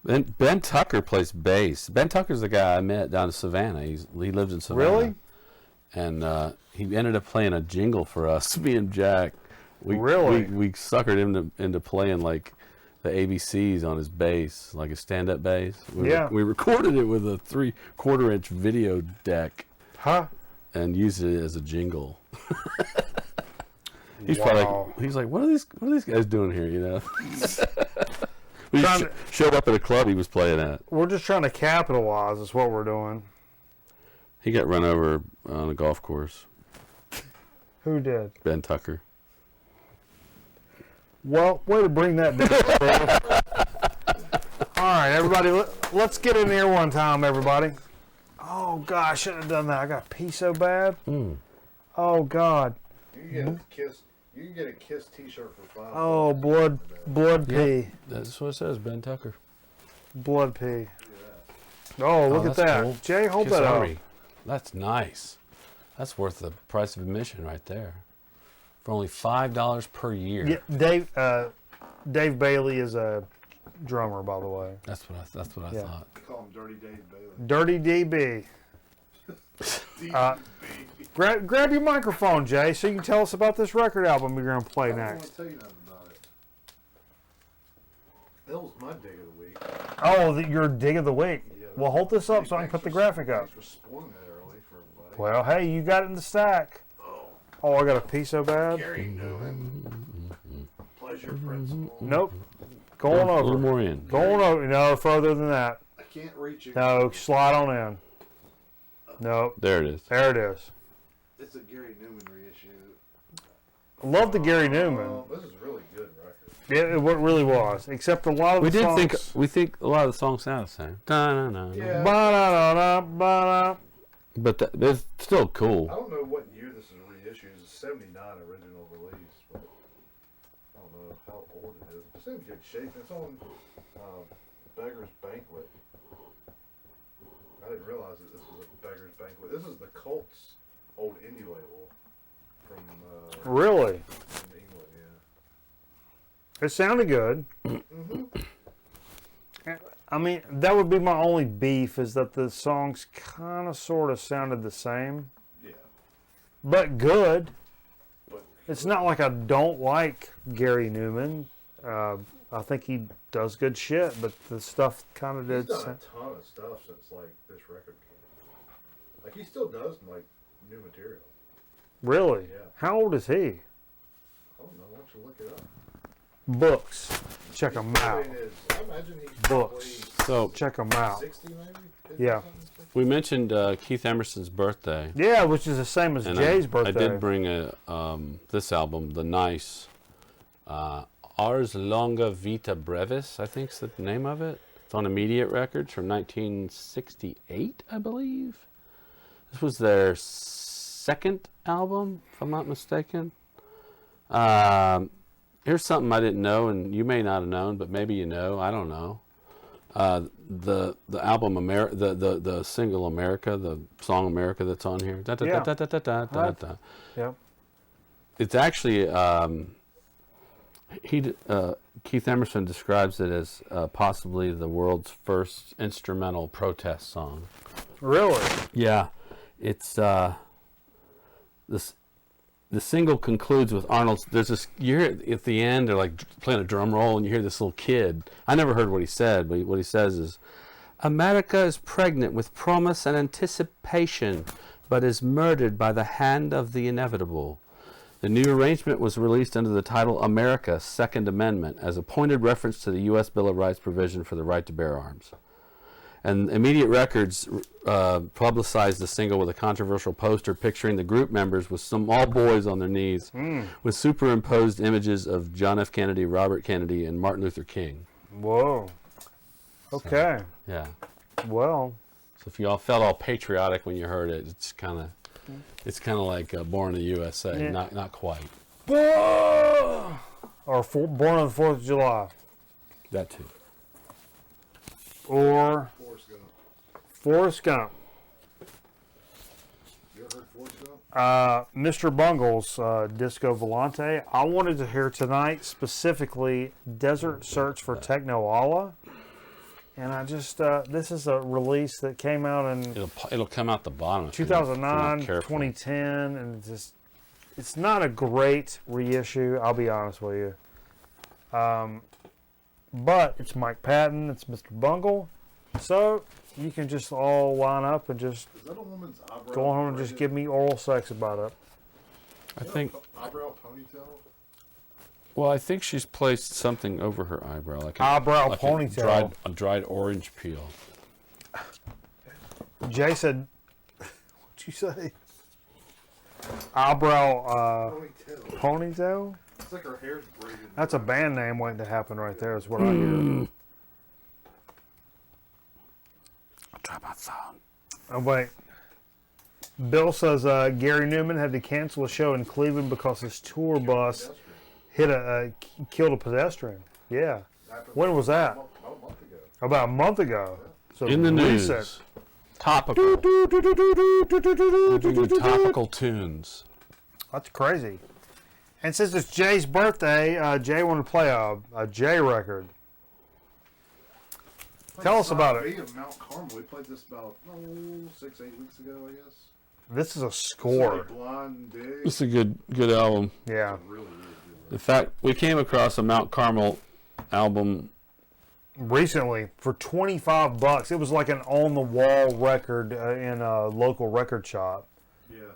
Ben Tucker plays bass. Ben Tucker's the guy I met down in Savannah. He lives in Savannah. Really? And he ended up playing a jingle for us, me and Jack. Really? We suckered him into playing like the ABCs on his bass, like a stand-up bass. We recorded it with a 3/4 inch video deck. Huh? And used it as a jingle. He's Wow. probably like, he's like, what are these guys doing here? You know. We showed up at a club he was playing at. We're just trying to capitalize is what we're doing. He got run over on a golf course. Who did? Ben Tucker. Well, way to bring that down, bro. All right, everybody, let's get in here one time, everybody. Oh, God, I shouldn't have done that. I got to pee so bad. Oh, God. You can get a Kiss T-shirt for $5. Oh, blood pee. That's what it says, Ben Tucker. Blood pee. Oh, look at that's that. cool. Jay, hold Kiss that up. Army. That's nice. That's worth the price of admission right there. For only $5 per year. Yeah, Dave Bailey is a drummer, by the way. That's what I thought. They call him Dirty Dave Bailey. Dirty DB. Grab your microphone, Jay, so you can tell us about this record album you're going to play I don't want next. to tell you nothing about it. That was my dig of the week. Oh, your dig of the week. Yeah, Well, hold this up so I can put the graphic up. Thanks for spoiling that early for everybody. Well, hey, you got it in the stack. Oh, I got to pee so bad. Gary Numan. Pleasure principle. Nope. Going A little over. more in. Going over. No, further than that. I can't reach it. No, slide on in. Nope. There it is. There it is. It's a Gary Numan reissue. Love the Gary Newman. This is a really good record. It really was. Except a lot of We the did songs. think a lot of the songs sound the same. Da-na-na. Yeah. Ba-da-da-da, ba-da. But it's still cool. I don't know what year this is reissued. It's a 79 original release, but I don't know how old it is. It's in good shape. It's on Beggar's Banquet. I didn't realize that this was a Beggar's Banquet. This is the Colts' old indie label from really? from England, yeah. It sounded good. I mean, that would be my only beef, is that the songs kind of sort of sounded the same. Yeah. But good. But It's not like I don't like Gary Numan. I think he does good shit, but the stuff kind of he's did. done a ton of stuff since like this record came out. Like he still does like new material. Really? Yeah. How old is he? I don't know. Why don't you look it up? Books. Check He's them probably out. in his- I imagine he's Books. So Check them out. 60 maybe. 50 Yeah. something, 60? we mentioned Keith Emerson's birthday. Yeah, which is the same as And Jay's I birthday. did bring this album, The Nice. Ars Longa Vita Brevis, I think is the name of it. It's on Immediate Records from 1968, I believe. This was their second album, if I'm not mistaken. Here's something I didn't know, and you may not have known, but maybe you know. I don't know. The album the single America, the song America that's on here. Da, da, Yeah. da, da, da, da, da, da. Yep. It's actually Keith Emerson describes it as possibly the world's first instrumental protest song. Really? Yeah, it's the single concludes with Arnold's. There's this, you hear it at the end, they're like playing a drum roll, and you hear this little kid. I never heard what he said, but what he says is, "America is pregnant with promise and anticipation, but is murdered by the hand of the inevitable." The new arrangement was released under the title America, Second Amendment, as a pointed reference to the U.S. Bill of Rights provision for the right to bear arms. And Immediate Records publicized the single with a controversial poster picturing the group members with some all boys on their knees with superimposed images of John F. Kennedy, Robert Kennedy, and Martin Luther King. Whoa. Okay. Yeah. Well. So if you all felt all patriotic when you heard it, it's kind of like Born in the USA. Yeah. Not quite. Or Born on the 4th of July. That too. Or Forrest Gump. Forrest Gump. You ever heard Forrest Gump? Mr. Bungle's Disco Volante. I wanted to hear tonight specifically Desert Search for Techno Allah. And I just, this is a release that came out in It'll come out the bottom. if you're 2009, not careful. 2010, and it's not a great reissue, I'll be honest with you. But it's Mike Patton, it's Mr. Bungle, so you can just all line up and just Is that a woman's eyebrow? go home and just give me oral sex about it. I think. Eyebrow ponytail? Well, I think she's placed something over her eyebrow, like Eyebrow ponytail. a dried orange peel. Jay said, what'd you say? Eyebrow Ponytail. ponytail? It's like her hair's braided. That's a band name waiting to happen right there, is what I hear. I'll try my phone. Oh, wait. Bill says Gary Numan had to cancel a show in Cleveland because his tour bus killed a pedestrian. Yeah. When was that? About a month ago. About a month ago. So In the news. recent. Topical. Topical tunes. That's crazy. And since it's Jay's birthday, Jay wanted to play a Jay record. Tell us about it. Of Mount Carmel. We played this about 6-8 weeks ago, I guess. This is a score. Blind Day. It's a good album. Yeah. Really, really good. In fact, we came across a Mount Carmel album. Recently, for $25. It was like an on-the-wall record in a local record shop. Yeah.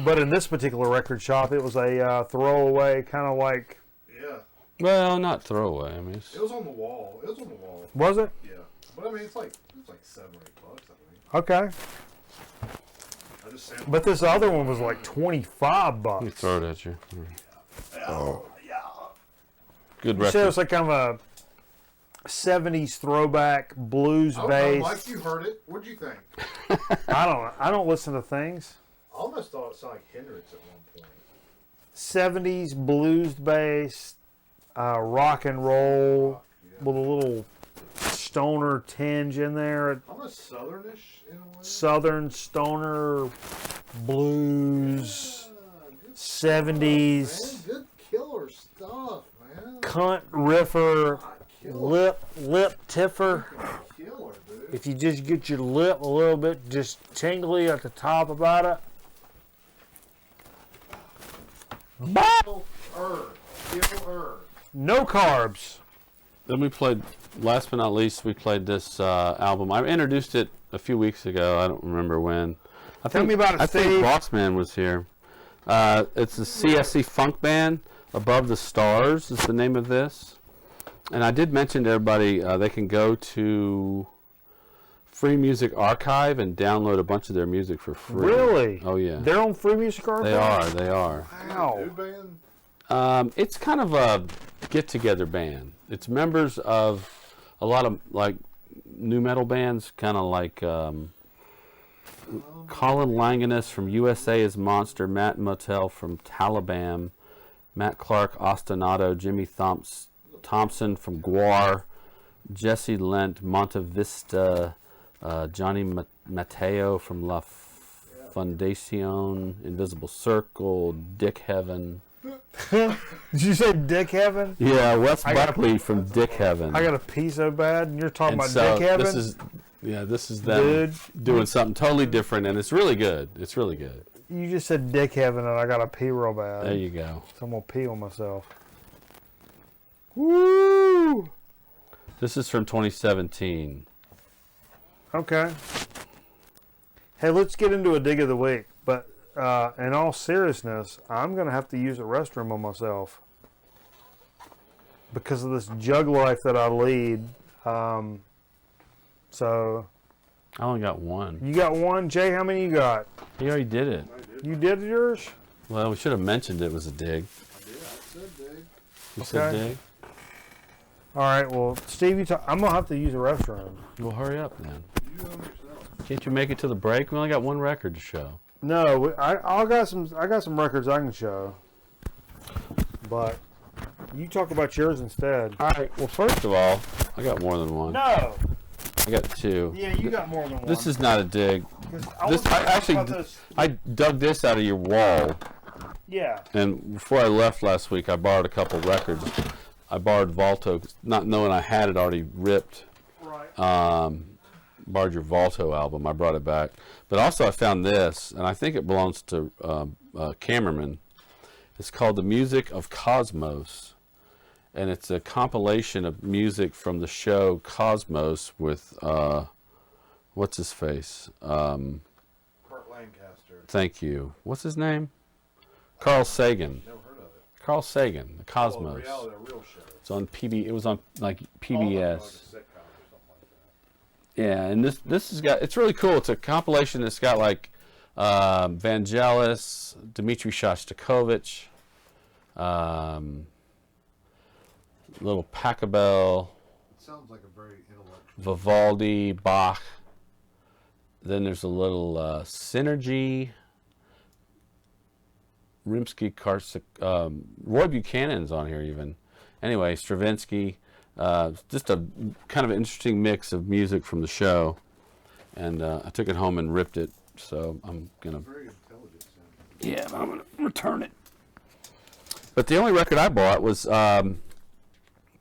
But in this particular record shop, it was a throwaway, kind of like... Yeah. Well, not throwaway. I mean, It was on the wall. It was on the wall. Was it? Yeah. But I mean, it's like $7 or $8, I think. Okay. I just sampled But this other one was like $25. let me throw it at you. Oh, yeah. Good You said it record. was like kind of 70s throwback blues Oh, bass. no, Mike, you heard it. What'd you think? I don't listen to things. I almost thought it sounded like Hendrix at one point. 70s blues bass, rock and roll with a little stoner tinge in there. Almost southernish in a way. Southern stoner blues, Good 70s stuff, man. Good killer stuff, man. cunt riffer, Killer. lip tiffer. Killer, dude. If you just get your lip a little bit just tingly at the top about it. Killer. No carbs. Then we played, last but not least, we played this album. I introduced it a few weeks ago. I don't remember when. Tell me about it, I think Steve. Bossman was here. It's a CSC funk band. Above the Stars is the name of this. And I did mention to everybody they can go to Free Music Archive and download a bunch of their music for free. Really? Oh, yeah. They're on Free Music Archive? They are. Wow. New band? It's kind of a get-together band. It's members of a lot of like new metal bands, kind of like Colin Langenus from USA is Monster, Matt Motel from Taliban, Matt Clark, Ostinato, Jimmy Thompson from Guar, Jesse Lent, Monte Vista, Johnny Mateo from La Fundacion, Invisible Circle, Dick Heaven. Did you say Dick Heaven? Yeah, Wes Buckley from Dick Heaven. I got to pee so bad, and you're talking And about so Dick Heaven? this is them doing something totally different, and it's really good. It's really good. You just said Dick Heaven, and I got to pee real bad. There you go. So I'm going to pee on myself. Woo! This is from 2017. Okay. Hey, let's get into a dig of the week. But in all seriousness, I'm going to have to use a restroom on myself because of this jug life that I lead. So I only got one. you got one, Jay? How many you got? He already did it. You did yours? Well, we should have mentioned it was a dig. I did. I said dig. You said Okay. dig? All right. Well, Steve, I'm going to have to use a restroom. Well, hurry up, then. You own yourself. Can't you make it to the break? We only got one record to show. No, I got some records I can show. But you talk about yours instead. All right. Well, first of all, I got more than one. No. I got two. Yeah, you got more than one. This is not a dig. I dug this out of your wall. Yeah. And before I left last week, I borrowed a couple records. I borrowed Volto, not knowing I had it already ripped. Right. Borrowed your Volto album. I brought it back. But also I found this, and I think it belongs to Cameraman. It's called The Music of Cosmos. And it's a compilation of music from the show Cosmos with, what's his face? Kurt Lancaster. Thank you. What's his name? Carl Sagan. Never heard of it. Carl Sagan, the Cosmos. Oh, a real show. It's on PB. It was on like PBS. Like a sitcom or something like that. Yeah, and this has got. It's really cool. It's a compilation that's got like Vangelis, Dmitri Shostakovich, little Pachelbel, It sounds like a very intellectual. Vivaldi, Bach. Then there's a little Synergy, Rimsky-Korsakov, Roy Buchanan's on here even. Anyway, Stravinsky, just a kind of interesting mix of music from the show. And I took it home and ripped it, so I'm going to... Very intelligent sounding. Yeah, I'm going to return it. But the only record I bought was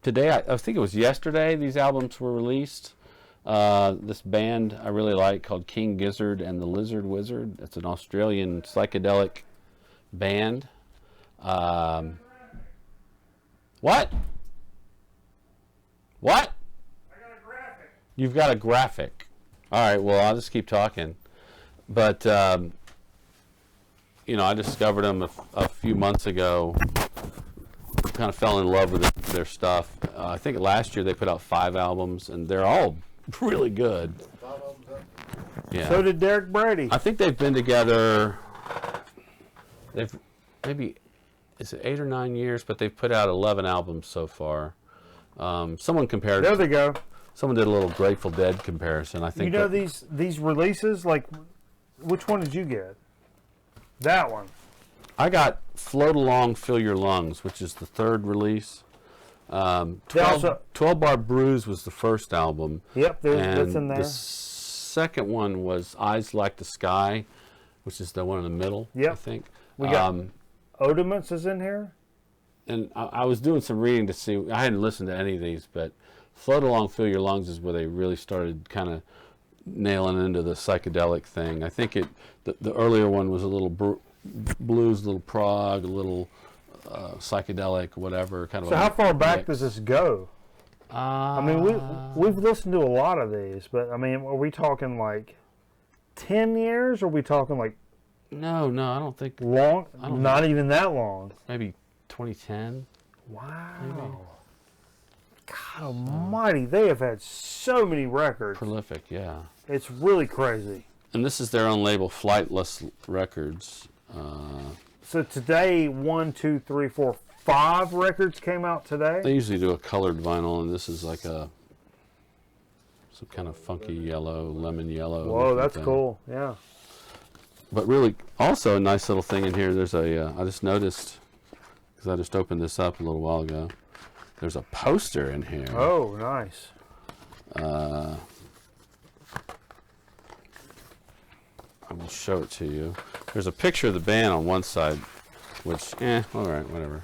today, I think it was yesterday, these albums were released. This band I really like called King Gizzard and the Lizard Wizard. It's an Australian psychedelic band. What? What? I got a graphic. You've got a graphic. All right, well, I'll just keep talking. But, you know, I discovered them a few months ago. Kind of fell in love with their stuff. I think last year they put out 5 albums, and they're all really good. Yeah. So did Derek Brady. I think they've been together. They've maybe is it 8 or 9 years, but they've put out 11 albums so far. Someone compared. There they go. Someone did a little Grateful Dead comparison. I think. You know that, these releases, like, which one did you get? That one. I got Float Along, Fill Your Lungs, which is the third release. 12 Bar Bruise was the first album. Yep, that's in there. The second one was Eyes Like the Sky, which is the one in the middle, Yep. I think. We got Odements is in here. And I was doing some reading to see, I hadn't listened to any of these, but Float Along, Fill Your Lungs is where they really started kind of nailing into the psychedelic thing. I think the earlier one was a little blues, a little prog, a little psychedelic, whatever. Kind of. So how far back does this go? I mean, we've listened to a lot of these, but I mean, are we talking like 10 years? Or are we talking like No, I don't think long. don't Not even that long. maybe 2010. Wow. Maybe. God Almighty, they have had so many records. Prolific, yeah. It's really crazy. And this is their own label, Flightless Records. So today, 1, 2, 3, 4, 5 records came out today. They usually do a colored vinyl, and this is like some kind of funky yellow, lemon yellow. Whoa, that's thing. cool. Yeah. But really, also a nice little thing in here. There's I just noticed, because I just opened this up a little while ago. There's a poster in here. Oh, nice. I will show it to you. There's a picture of the band on one side, which, all right, whatever.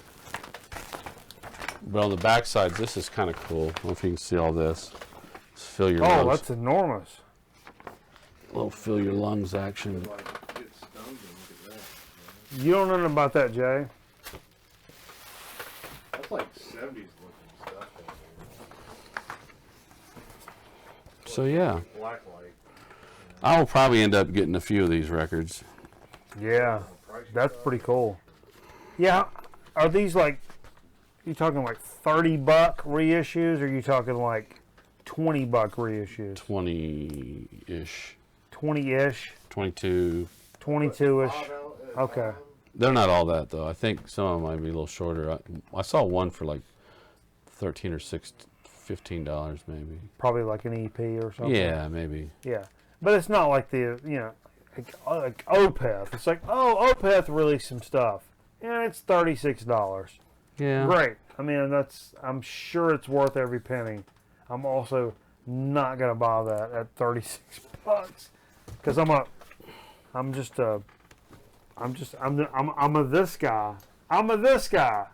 But on the back side, this is kind of cool. I don't know if you can see all this. Just fill your lungs. Oh, that's enormous. A little fill your lungs action. Like, get stoned and look at that. You don't know nothing about that, Jay. That's like 70s looking stuff. So yeah, Black light. I will probably end up getting a few of these records. Yeah, that's pretty cool. Yeah, are these like, you talking like $30 reissues, or are you talking like $20 reissues? 20-ish, 20-ish, 22. 22-ish. Okay. They're not all that though. I think some of them might be a little shorter. I saw one for like $13 or $15 maybe. Probably like an EP or something. Yeah, maybe. Yeah, but it's not like the, you know, like Opeth. It's like, oh, Opeth released some stuff. Yeah, it's $36. Yeah. Great. I mean, I'm sure it's worth every penny. I'm also not gonna buy that at $36 because I'm a this guy. I'm a this guy.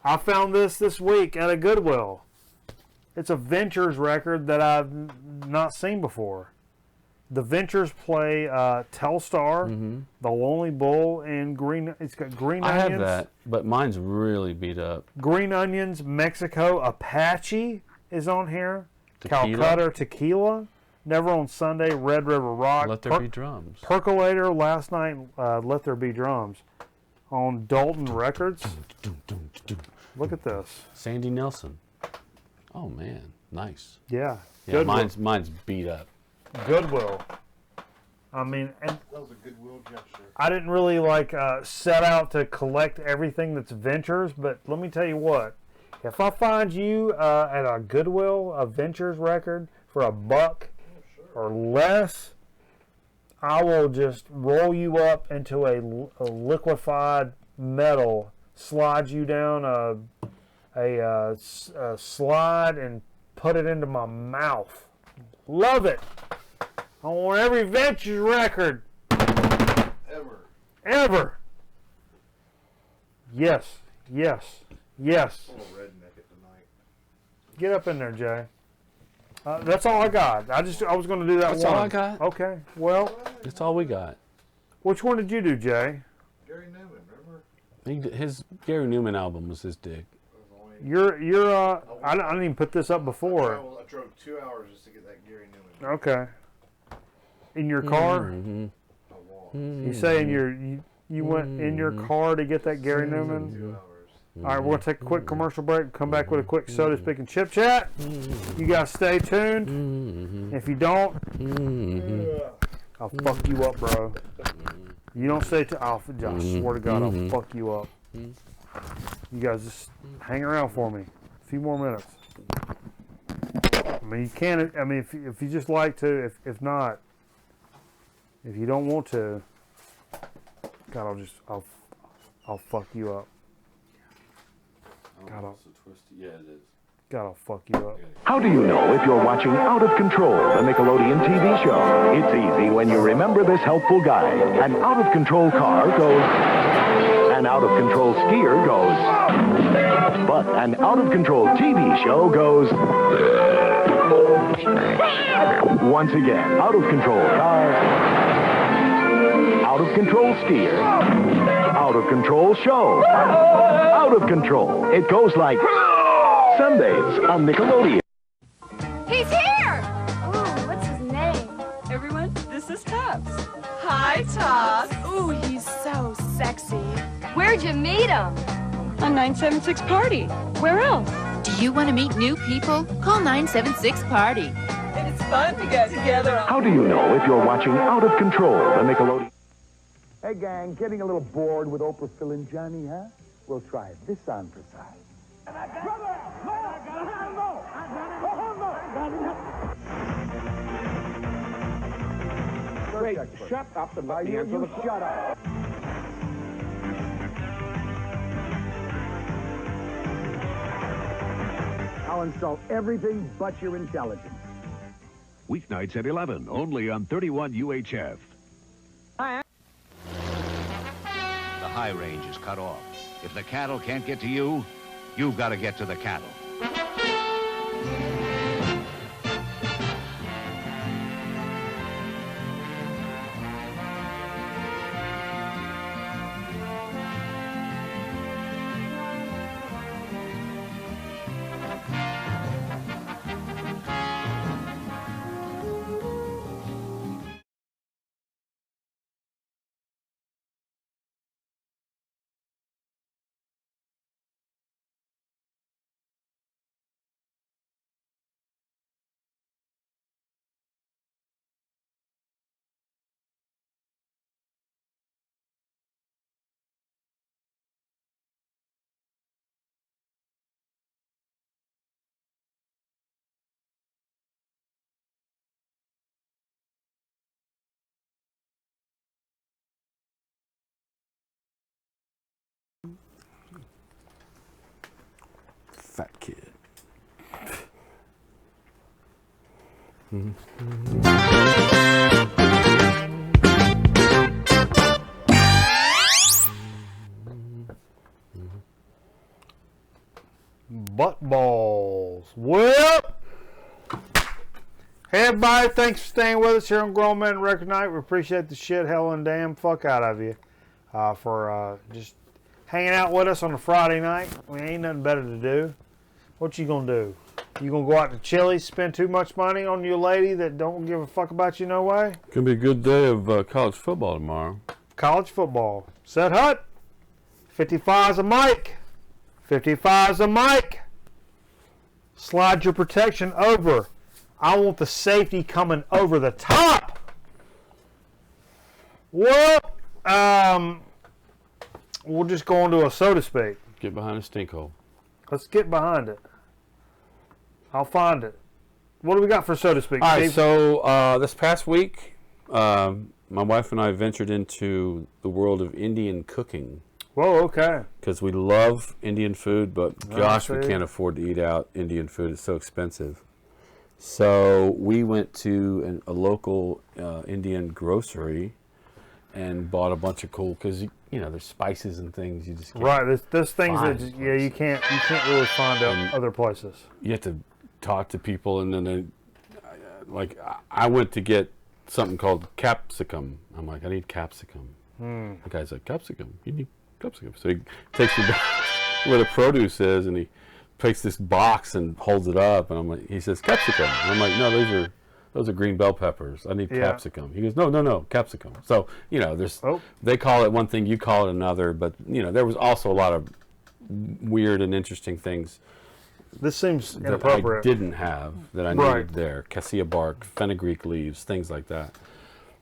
I found this week at a Goodwill. It's a Ventures record that I've not seen before. The Ventures play Telstar, The Lonely Bull, and Green. It's got Green I Onions. have that, but mine's really beat up. Green Onions, Mexico, Apache is on here. Tequila. Calcutta Tequila, Never on Sunday, Red River Rock. Let There Be Drums. Percolator last night, Let There Be Drums on Bolton Records. Look at this. Sandy Nelson. Oh man, nice. Yeah. Yeah, mine's beat up. Goodwill. I mean, and That was a goodwill gesture. I didn't really like set out to collect everything that's Ventures, but let me tell you what. If I find you at a Goodwill, a Ventures record for $1 or less, I will just roll you up into a liquefied metal, slide you down a slide, and put it into my mouth. Love it. I want every Ventures record ever. Yes. I'm a redneck at the night. Get up in there, Jay. That's all I got. I was going to do that That's one. all I got. Okay. Well, That's all we got. which one did you do, Jay? Gary Newman, remember? His Gary Newman album was his dig. You're I didn't even put this up before. I drove 2 hours just to get that Gary Newman. Okay. In your car? Mm-hmm. I walked. You saying you went in your car to get that Gary Newman? 2 hours. All right, we're going to take a quick commercial break. Come back with a quick soda speak and chip chat. You guys stay tuned. If you don't, I'll fuck you up, bro. You don't stay tuned. I swear to God, I'll fuck you up. You guys just hang around for me. A few more minutes. mean, you can't. I mean, if you just like to, if not, if you don't want to, God, I'll fuck you up. God, yeah, it is. God, I'll fuck you up. How do you know if you're watching Out of Control, the Nickelodeon TV show? It's easy when you remember this helpful guide. An out-of-control car goes... An out-of-control skier goes... But an out-of-control TV show goes... Once again, out-of-control car... Out-of-control skier... Out-of-control show... Out of control. It goes like... Sundays on Nickelodeon. He's here! Ooh, what's his name? Everyone, this is Tubbs. Hi, Tubbs. Ooh, he's so sexy. Where'd you meet him? On 976 Party. Where else? Do you want to meet new people? Call 976 Party. It's fun to get together. How do you know if you're watching Out of Control, the Nickelodeon? Hey, gang, getting a little bored with Oprah, Phil, and Johnny, huh? We'll try this on for size. Great. Shut up and let me answer the Shut up. I'll insult everything but your intelligence. Weeknights at 11, only on 31 UHF. The high range is cut off. If the cattle can't get to you, you've got to get to the cattle. Fat kid. Butt balls. Well, hey everybody, thanks for staying with us here on Grown Men Record Night. We appreciate the shit, hell, and damn fuck out of you for just hanging out with us on a Friday night. We ain't nothing better to do. What you gonna do? You gonna go out to Chili's, spend too much money on your lady that don't give a fuck about you no way? Gonna be a good day of college football tomorrow. College football. Set hut. 55's a mic. 55's a mic. Slide your protection over. I want the safety coming over the top. Well, we'll just go into a so to speak. Get behind a stink hole. Let's get behind it. I'll find it. What do we got for so to speak? All right, Steve? so this past week, my wife and I ventured into the world of Indian cooking. Whoa, okay. Because we love Indian food, but gosh, we see. can't afford to eat out Indian food. It's so expensive. So we went to a local Indian grocery and bought a bunch of cool, because you know there's spices and things you just can't Right, there's things that find you can't really find out other places. You have to talk to people, and then they, like I went to get something called capsicum. I'm like, I need capsicum. The guy's like, capsicum? You need capsicum? So he takes me back where the produce is, and he takes this box and holds it up, and I'm like, he says capsicum. And I'm like, no, those are green bell peppers. I need capsicum. He goes, no, capsicum. So, you know, they call it one thing, you call it another, but, you know, there was also a lot of weird and interesting things. This seems that inappropriate. I didn't have that I needed there. Cassia bark, fenugreek leaves, things like that.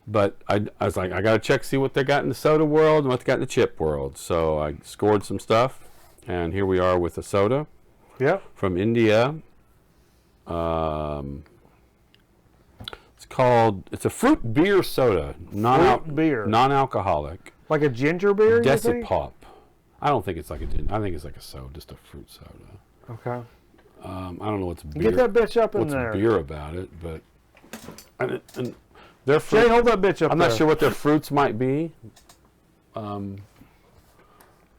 But I was like, I got to check, see what they got in the soda world and what they got in the chip world. So I scored some stuff, and here we are with a soda from India. It's called. It's a fruit beer soda. Beer. Non-alcoholic. Like a ginger beer, you think? Decipop. I don't think it's like a gin. I think it's like a soda, just a fruit soda. Okay. I don't know what's beer. Get that bitch up in there. What's beer about it, but and their fruit. Jay, hold that bitch up I'm there. not sure what their fruits might be.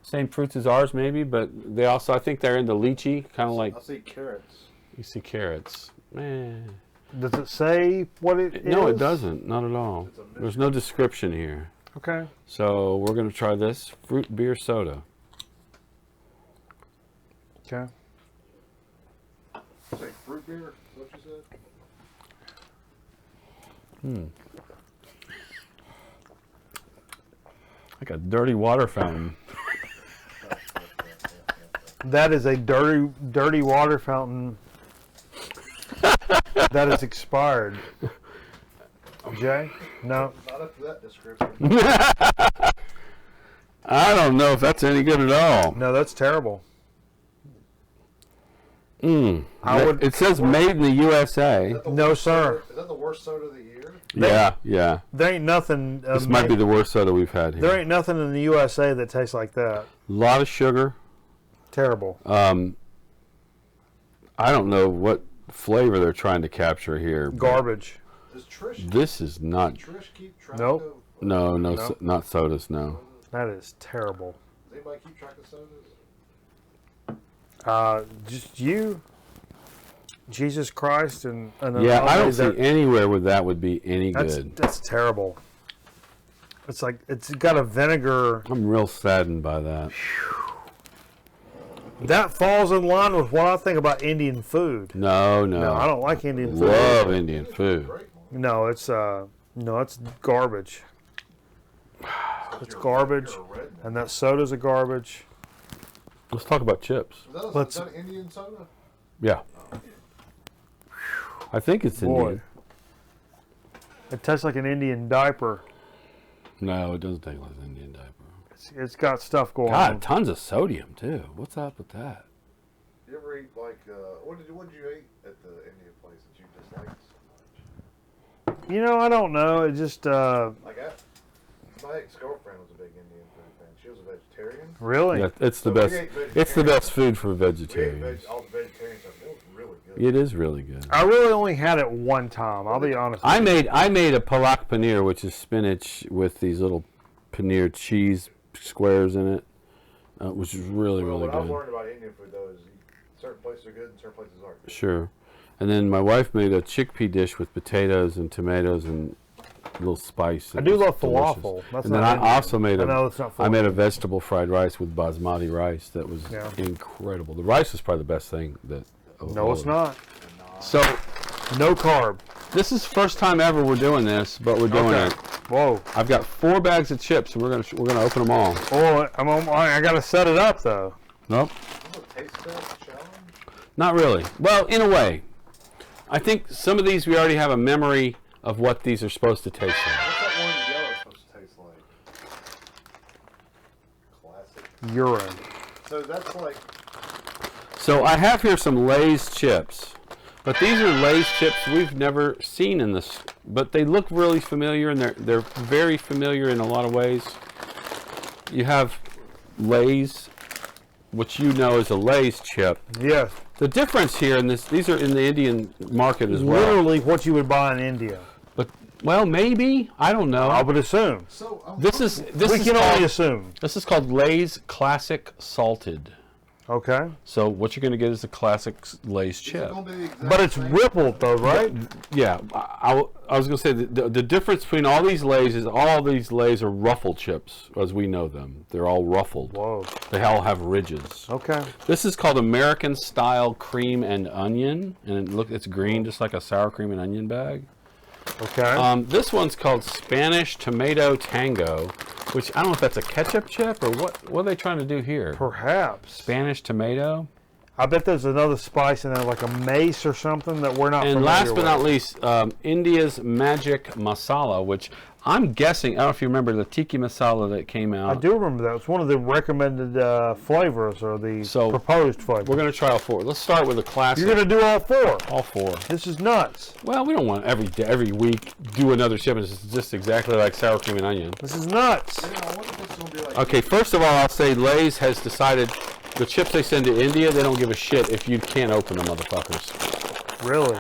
Same fruits as ours, maybe, but they also, I think they're into lychee, kind of like. I see carrots. You see carrots. Does it say what it is? No, it doesn't. Not at all. There's no description here. Okay. So we're going to try this fruit beer soda. Okay. Say fruit beer? Is what you said? Like a dirty water fountain. That is a dirty water fountain that is expired. Jay? No. Not up to that description. I don't know if that's any good at all. No, that's terrible. It says made in the USA. No, sir. Is that the worst soda of the year? Yeah. There ain't nothing. This might be the worst soda we've had here. There ain't nothing in the USA that tastes like that. A lot of sugar. Terrible. I don't know what flavor they're trying to capture here. Garbage. Does Trish? This is not. Does Trish keep track Nope. of? No, Nope. not sodas. No. That is terrible. Does anybody keep track of sodas? Just you, Jesus Christ, and Yeah, I don't see anywhere where that would be any that's, good. That's terrible. It's like it's got a vinegar. I'm real saddened by that. That falls in line with what I think about Indian food. No. No, I don't like Indian food. Love Indian food. No, it's garbage. It's garbage, and that soda's a garbage. Let's talk about chips. Is that Indian soda? Yeah. I think it's Indian. It tastes like an Indian diaper. No, it doesn't taste like an Indian diaper. It's got stuff going God, on. tons of sodium too. What's up with that? You ever eat like what did you eat at the Indian place that you disliked so much? You know, I don't know. It just Like my ex-girlfriend was a big Indian food fan. She was a vegetarian. Really? Yeah, it's the best. It's the best food for vegetarians. All the vegetarian stuff. It was really good. It is really good. I really only had it one time. I'll be honest. I made a palak paneer, which is spinach with these little paneer cheese squares in it, which is really What good. I've learned about Indian food though is certain places are good and certain places aren't good. Sure. And then my wife made a chickpea dish with potatoes and tomatoes and a little spice. I do love falafel. And then I also made I know it's not I made a falafel. vegetable fried rice with basmati rice that was incredible. The rice was probably the best thing that. No, it's not. So, no carb. This is the first time ever we're doing this, but we're doing it. Whoa! I've got 4 bags of chips, and we're gonna open them all. Oh, I gotta set it up though. Nope. Taste test challenge? Not really. Well, in a way. I think some of these we already have a memory of what these are supposed to taste like. What's that one yellow supposed to taste like? Classic. Urine. So that's like. So I have here some Lay's chips, but these are Lay's chips we've never seen in this. But they look really familiar, and they're very familiar in a lot of ways. You have Lay's, which you know is a Lay's chip. Yes. The difference here in these are in the Indian market as well. Literally what you would buy in India. But well, maybe I don't know. I would assume. So This is only assume. This is called Lay's Classic Salted. Okay. So what you're going to get is a classic Lay's chip. But it's rippled though, right? Yeah, I was going to say the difference between all these Lay's is all these Lay's are ruffled chips as we know them. They're all ruffled. Whoa. They all have ridges. Okay. This is called American Style Cream and Onion, and it's green, just like a sour cream and onion bag. Okay. This one's called Spanish Tomato Tango, which I don't know if that's a ketchup chip or what are they trying to do here? Perhaps. Spanish tomato. I bet there's another spice in there, like a mace or something that we're not. And familiar last but with. not least, India's Magic Masala, which I'm guessing, I don't know if you remember the tiki masala that came out. I do remember that. It's one of the recommended flavors, or the proposed flavors. We're going to try all 4. Let's start with a classic. You're going to do all 4? All 4. This is nuts. Well, we don't want every week do another chip. It's just exactly like sour cream and onion. This is nuts. Yeah, I wonder if it's gonna be like Okay, first of all, I'll say Lay's has decided the chips they send to India, they don't give a shit if you can't open them, motherfuckers. Really?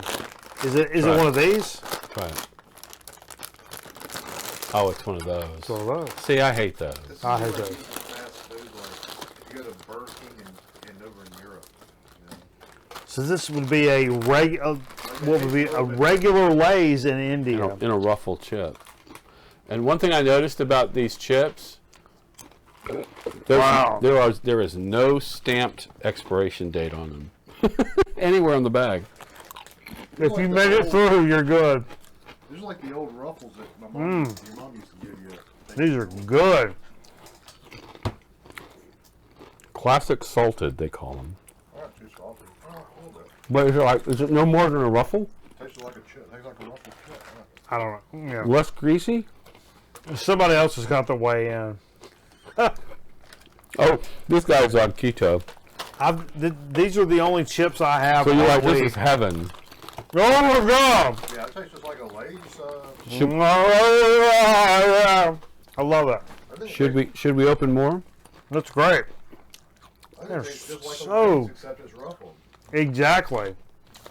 Is it one of these? Try it. Oh, it's one of those. It's one of those. See, I hate those. I hate those. fast food, like you go to Burger King and over in Europe. You know? So this would be a regular Lay's in India. In a ruffle chip. And one thing I noticed about these chips, there is no stamped expiration date on them. Anywhere on the bag. If you made it through, you're good. These are like the old Ruffles that your mom used to give you. These are good. Classic salted, they call them. Not too salty. A little bit. But is it no more than a ruffle? Tastes like a chip. Tastes like a Ruffle chip. I don't know. Yeah. Less greasy? Somebody else has got to weigh in. Oh, this guy's on keto. These are the only chips I have. So you're like, all this week. is heaven. Oh my God! Yeah, it tastes just like a Lay's. I love it. Should we open more? That's great. I They're think it's just like so- a Lay's, except it's Ruffled. Exactly.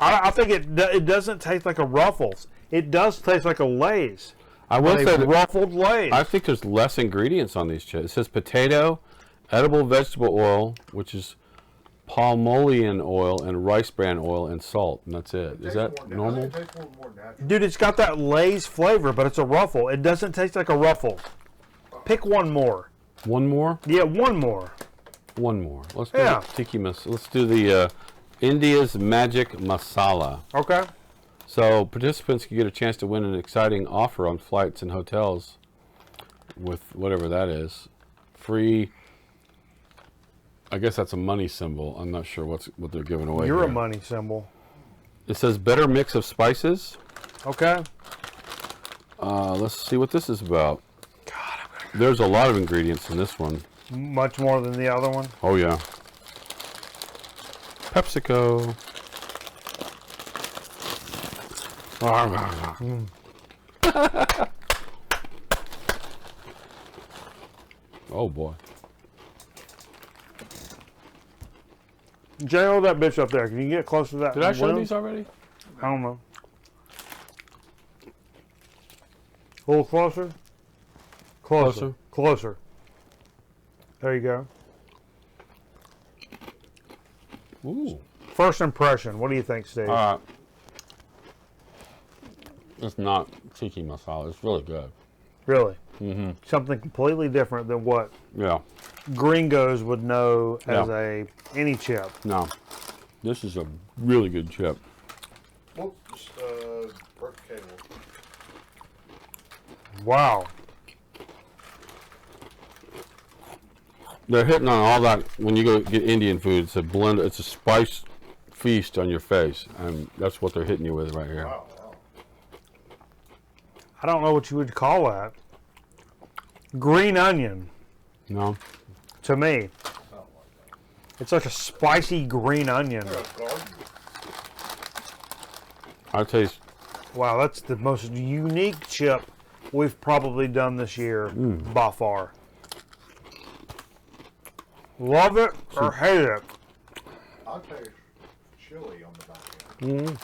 I think it doesn't taste like a Ruffles. It does taste like a Lay's. I will say that ruffled Lay's. I think there's less ingredients on these chips. It says potato, edible vegetable oil, which is palmolian oil, and rice bran oil, and salt, and that's it. Is that normal? It tastes more natural. Dude, it's got that Lay's flavor, but it's a Ruffle. It doesn't taste like a Ruffle. Pick one more. One more? Yeah, one more. One more. Let's do Yeah. the tiki Let's do the India's Magic Masala. Okay. So participants can get a chance to win an exciting offer on flights and hotels with whatever that is. Free. I guess that's a money symbol. I'm not sure what they're giving away. You're here. a money symbol. It says better mix of spices. Okay. Let's see what this is about. There's a lot of ingredients in this one. Much more than the other one. Oh yeah. PepsiCo. Oh boy. Jay, hold that bitch up there. Can you get close to that? Did I show window? these already? I don't know. A little closer. Closer. Closer. There you go. Ooh. First impression. What do you think, Steve? It's not tiki masala. It's really good. Really? Mm-hmm. Something completely different than what Yeah. gringos would know as any chip. No. This is a really good chip. Well, just broke the cable. Wow. They're hitting on all that. When you go get Indian food, it's a blend. It's a spice feast on your face, and that's what they're hitting you with right here. Wow. I don't know what you would call that. Green onion, No. to me. It's like a spicy green onion. I taste. Wow, that's the most unique chip we've probably done this year by far. Love it or hate it. I'll taste chili on the back end.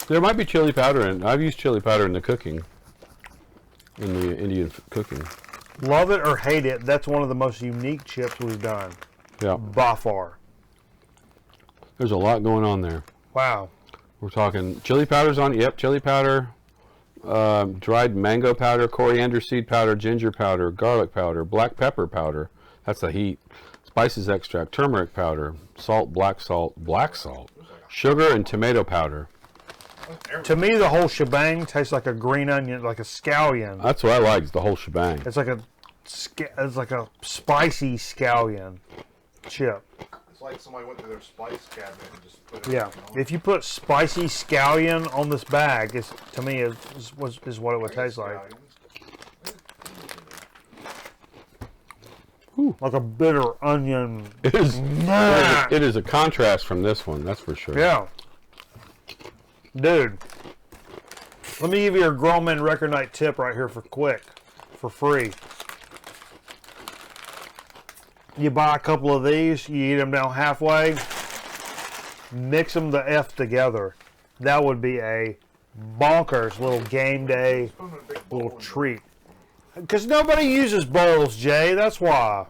There might be chili powder in. I've used chili powder in the cooking, in the Indian cooking. Love it or hate it, that's one of the most unique chips we've done Yeah. by far. There's a lot going on there. Wow. We're talking chili powder's on. Yep, chili powder, dried mango powder, coriander seed powder, ginger powder, garlic powder, black pepper powder. That's the heat. Spices extract, turmeric powder, salt, black salt, sugar, and tomato powder. To me, the whole shebang tastes like a green onion, like a scallion. That's what I like. Is the whole shebang. It's like a spicy scallion chip. It's like somebody went to their spice cabinet and just put it Yeah, on. if you put spicy scallion on this bag, to me is what it would taste like. Ooh. Like a bitter onion. It is. It is a contrast from this one. That's for sure. Yeah. Dude. Let me give you a grown man record night tip right here for free. You buy a couple of these, you eat them down halfway, mix them the F together. That would be a bonkers little game day little treat. Because nobody uses bowls, Jay. That's why.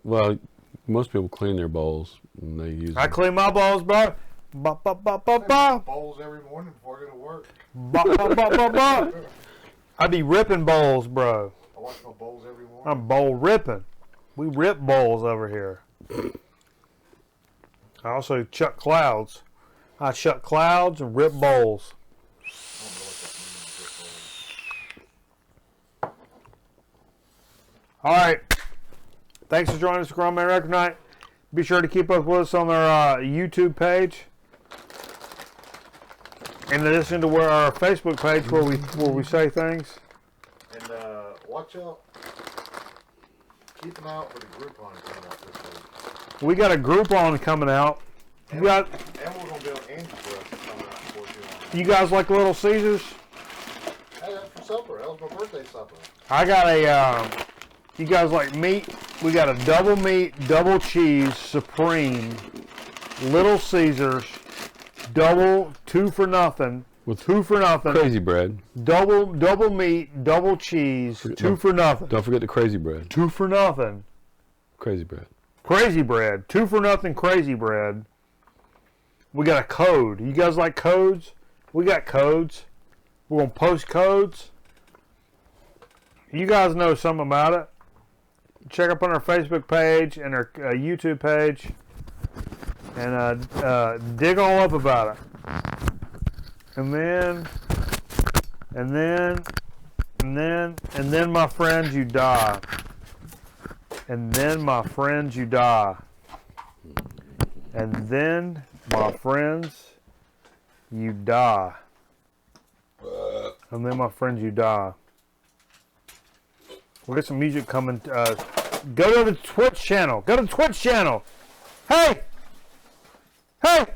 Well, most people clean their bowls and they use. I clean my bowls, bro. Ba, ba, ba, ba, ba. Bowls every morning before I go to work. Ba, ba, ba, ba, ba. I be ripping bowls, bro. I wash my bowls every morning. I'm bowl ripping. We rip bowls over here. I also chuck clouds. I chuck clouds and rip bowls. All right. Thanks for joining us for Carmel Record Night. Be sure to keep up with us on our YouTube page. In addition to our Facebook page where we say things. And watch out. Keep an eye out for the Groupon coming out this week. We got a Groupon coming out. And we're going to be on Andy's breakfast coming out for you guys like Little Caesars? Hey, that's for supper. That was my birthday supper. I got a, you guys like meat? We got a double meat, double cheese, supreme, Little Caesars, double, 2 for nothing. With 2 for nothing. Crazy bread. Double meat, double cheese, 2 for nothing. Don't forget the crazy bread. 2 for nothing. Crazy bread. Crazy bread. 2 for nothing crazy bread. We got a code. You guys like codes? We got codes. We're going to post codes. You guys know something about it. Check up on our Facebook page and our YouTube page. And dig all up about it. And then, my friends, you die. And then, my friends, you die. And then, my friends, you die. And then, my friends, you die. We'll get some music coming. Go to the Twitch channel. Go to the Twitch channel. Hey! Hey!